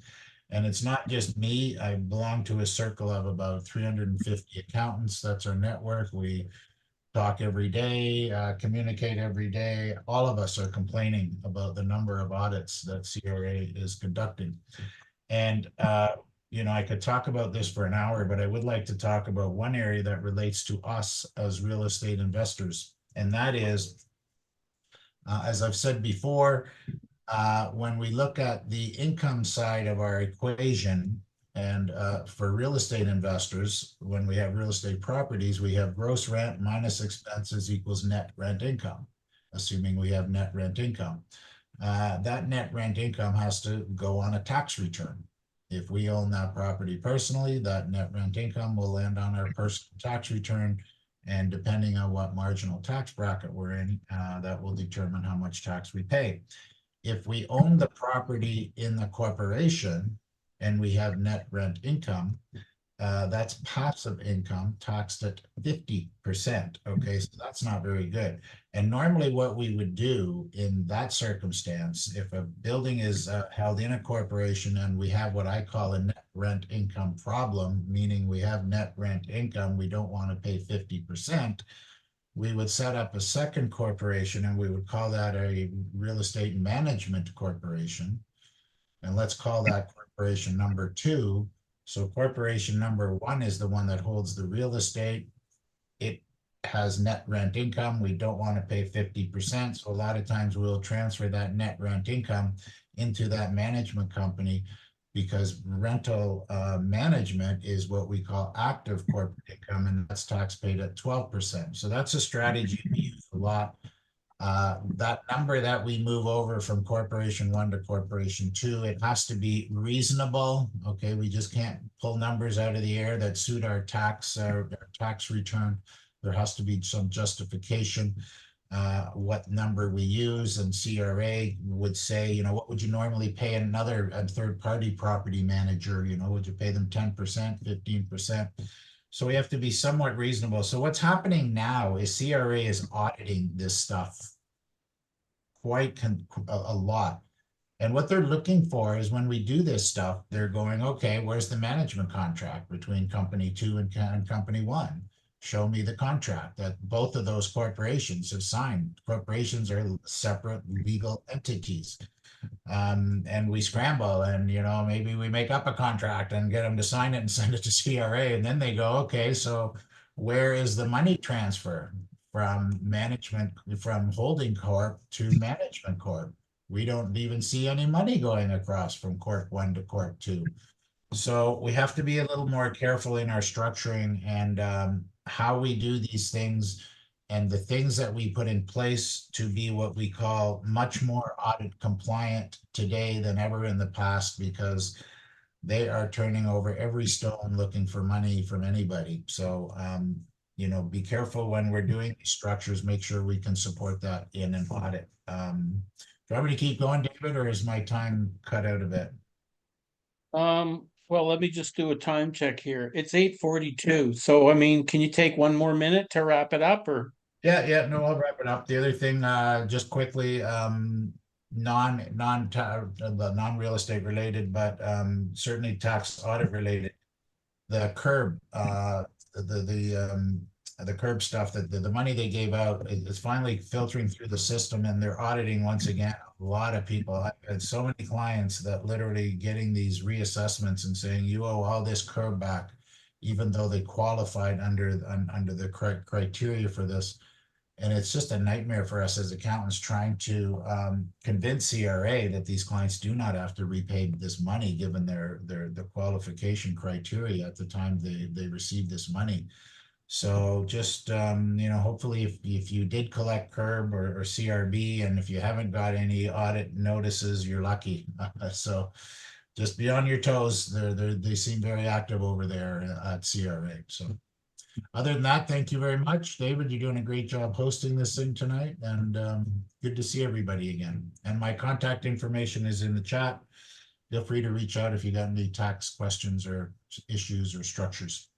And it's not just me. I belong to a circle of about 350 accountants. That's our network. We talk every day, communicate every day. All of us are complaining about the number of audits that CRA is conducting. And, you know, I could talk about this for an hour, but I would like to talk about one area that relates to us as real estate investors. And that is, as I've said before, when we look at the income side of our equation, and for real estate investors, when we have real estate properties, we have gross rent minus expenses equals net rent income, assuming we have net rent income. That net rent income has to go on a tax return. If we own that property personally, that net rent income will land on our personal tax return. And depending on what marginal tax bracket we're in, that will determine how much tax we pay. If we own the property in the corporation and we have net rent income, that's passive income taxed at 50%. Okay, so that's not very good. And normally what we would do in that circumstance, if a building is held in a corporation and we have what I call a net rent income problem, meaning we have net rent income, we don't want to pay 50%, we would set up a second corporation and we would call that a real estate management corporation. And let's call that corporation number 2. So corporation number 1 is the one that holds the real estate. It has net rent income. We don't want to pay 50%. So a lot of times we'll transfer that net rent income into that management company, because rental management is what we call active corporate income, and that's tax paid at 12%. So that's a strategy we use a lot. That number that we move over from corporation 1 to corporation 2, it has to be reasonable. Okay, we just can't pull numbers out of the air that suit our tax return. There has to be some justification. What number we use, and CRA would say, you know, what would you normally pay a third-party property manager? You know, would you pay them 10%, 15%? So we have to be somewhat reasonable. So what's happening now is CRA is auditing this stuff quite a lot. And what they're looking for is, when we do this stuff, they're going, okay, where's the management contract between company 2 and company 1? Show me the contract that both of those corporations have signed. Corporations are separate legal entities. And we scramble, and, you know, maybe we make up a contract and get them to sign it and send it to CRA. And then they go, okay, so where is the money transfer from management, from holding corp to management corp? We don't even see any money going across from corp 1 to corp 2. So we have to be a little more careful in our structuring and how we do these things, and the things that we put in place to be what we call much more audit compliant today than ever in the past, because they are turning over every stone looking for money from anybody. So, you know, be careful when we're doing these structures, make sure we can support that in an audit. Do I want me to keep going, David, or is my time cut out a bit? Well, let me just do a time check here. It's 8:42. So, I mean, can you take one more minute to wrap it up, or? Yeah, no, I'll wrap it up. The other thing, just quickly, non-real estate related, but certainly tax audit related. The curb, the curb stuff, that the money they gave out is finally filtering through the system, and they're auditing once again a lot of people. I've had so many clients that literally getting these reassessments and saying you owe all this curb back, even though they qualified under the correct criteria for this. And it's just a nightmare for us as accountants trying to convince CRA that these clients do not have to repay this money given the qualification criteria at the time they received this money. So just, hopefully if you did collect CURB or CRB, and if you haven't got any audit notices, you're lucky. So just be on your toes. They seem very active over there at CRA. So other than that, thank you very much, David. You're doing a great job hosting this thing tonight, and good to see everybody again. And my contact information is in the chat. Feel free to reach out if you got any tax questions or issues or structures.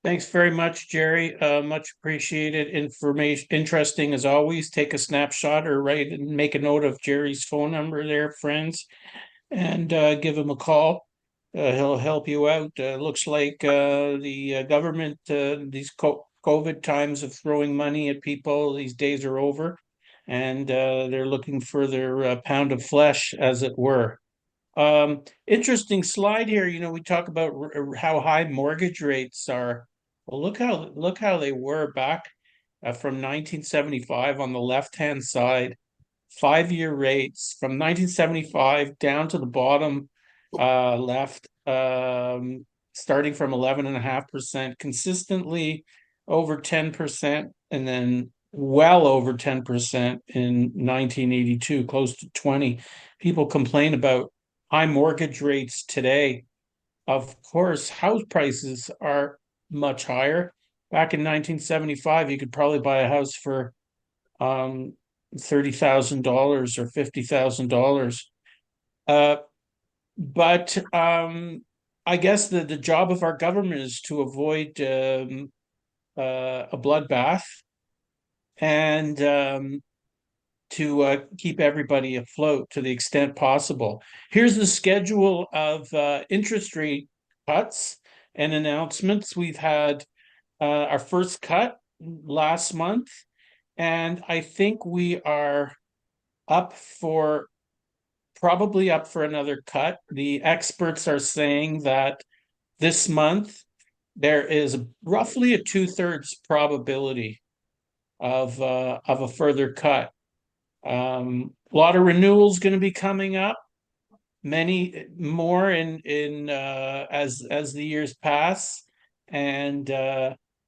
Thanks very much, Jerry. Much appreciated. Information interesting as always. Take a snapshot or write and make a note of Jerry's phone number there, friends, and give him a call. He'll help you out. Looks like the government, these COVID times of throwing money at people, these days are over, and they're looking for their pound of flesh, as it were. Interesting slide here. We talk about how high mortgage rates are. Well, look how they were back from 1975 on the left-hand side. 5-year rates from 1975 down to the bottom left, starting from 11.5%, consistently over 10%, and then well over 10% in 1982, close to 20. People complain about high mortgage rates today. Of course, house prices are much higher. Back in 1975, you could probably buy a house for $30,000 or $50,000. But I guess the job of our government is to avoid a bloodbath and to keep everybody afloat to the extent possible. Here's the schedule of interest rate cuts and announcements. We've had our first cut last month, and I think we are probably up for another cut. The experts are saying that this month there is roughly a 2/3 probability of a further cut. A lot of renewals going to be coming up, many more in as the years pass, and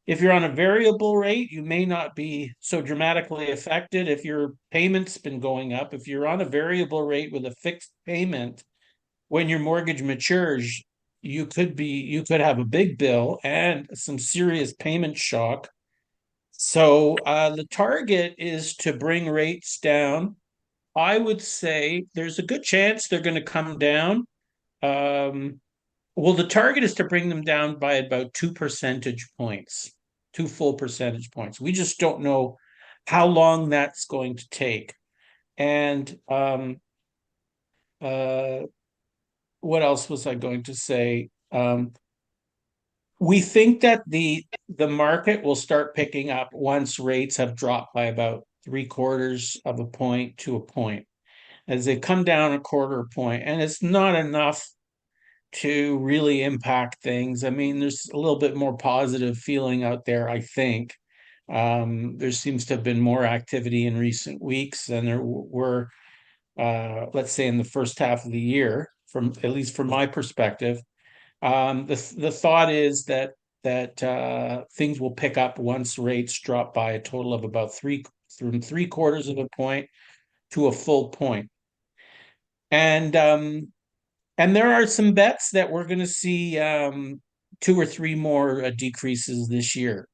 if you're on a variable rate, you may not be so dramatically affected if your payment's been going up. If you're on a variable rate with a fixed payment, when your mortgage matures, you could have a big bill and some serious payment shock. So the target is to bring rates down. I would say there's a good chance they're going to come down. Well, the target is to bring them down by about 2 percentage points. 2 full percentage points. We just don't know how long that's going to take. And what else was I going to say? We think that the market will start picking up once rates have dropped by about 3/4 of a point to a point. As they come down a 1/4 point, and it's not enough to really impact things. I mean, there's a little bit more positive feeling out there, I think. There seems to have been more activity in recent weeks than there were, let's say, in the first half of the year, at least from my perspective. The thought is that things will pick up once rates drop by a total of about 3/4 of a point to a full point. And there are some bets that we're going to see 2 or 3 more decreases this year.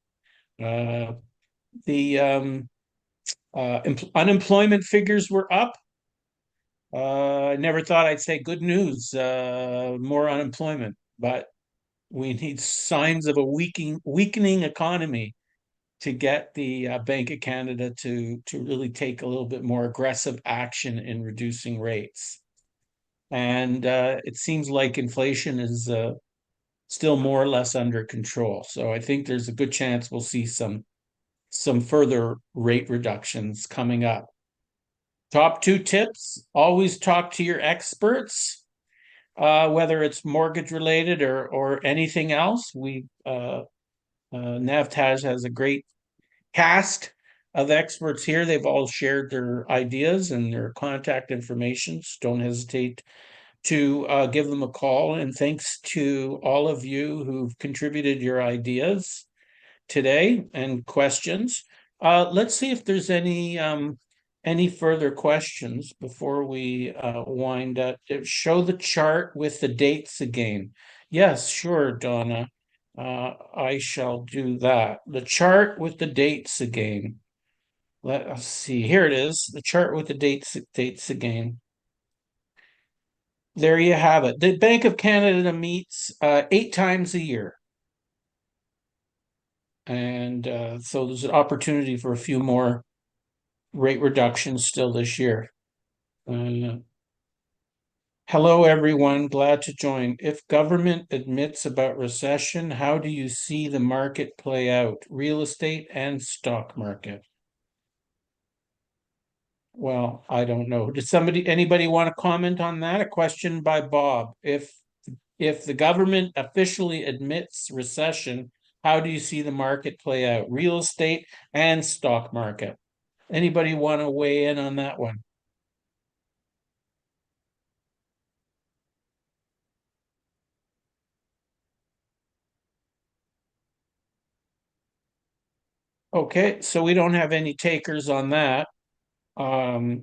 The unemployment figures were up. I never thought I'd say good news, more unemployment, but we need signs of a weakening economy. to get the Bank of Canada to really take a little bit more aggressive action in reducing rates. And it seems like inflation is still more or less under control. So I think there's a good chance we'll see some further rate reductions coming up. Top 2 tips: always talk to your experts, whether it's mortgage related or anything else. NAVTAJ has a great cast of experts here. They've all shared their ideas and their contact information. So don't hesitate to give them a call. And thanks to all of you who've contributed your ideas today and questions. Let's see if there's any further questions before we wind up. Show the chart with the dates again. Yes, sure, Donna. I shall do that. The chart with the dates again. Let us see. Here it is. The chart with the dates again. There you have it. The Bank of Canada meets 8 times a year. And so there's an opportunity for a few more rate reductions still this year. Hello, everyone. Glad to join. If government admits about recession, how do you see the market play out? Real estate and stock market. Well, I don't know. Does anybody want to comment on that? A question by Bob. If the government officially admits recession, how do you see the market play out? Real estate and stock market. Anybody want to weigh in on that one? Okay, so we don't have any takers on that. I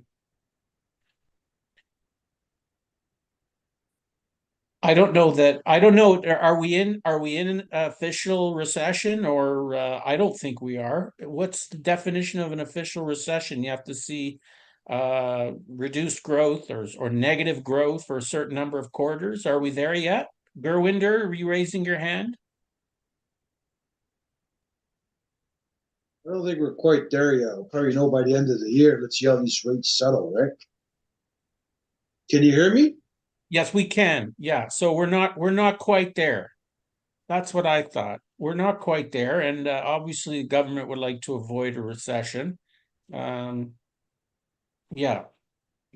don't know. Are we in an official recession, or I don't think we are. What's the definition of an official recession? You have to see reduced growth or negative growth for a certain number of quarters. Are we there yet? Gurwinder, are you raising your hand? I don't think we're quite there yet. We'll probably know by the end of the year. Let's see how these rates settle, right? Can you hear me? Yes, we can. Yeah. So we're not quite there. That's what I thought. We're not quite there. And obviously the government would like to avoid a recession. Yeah.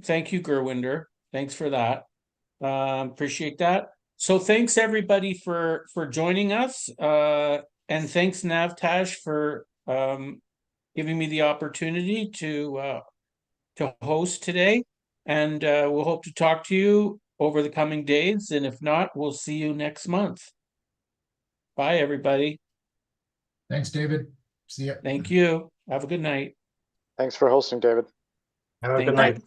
Thank you, Gurwinder. Thanks for that. Appreciate that. So thanks everybody for joining us. And thanks NAVTAJ for giving me the opportunity to host today. And we'll hope to talk to you over the coming days. And if not, we'll see you next month. Bye, everybody. Thanks, David. See ya. Thank you. Have a good night. Thanks for hosting, David. Have a Thank good you. night.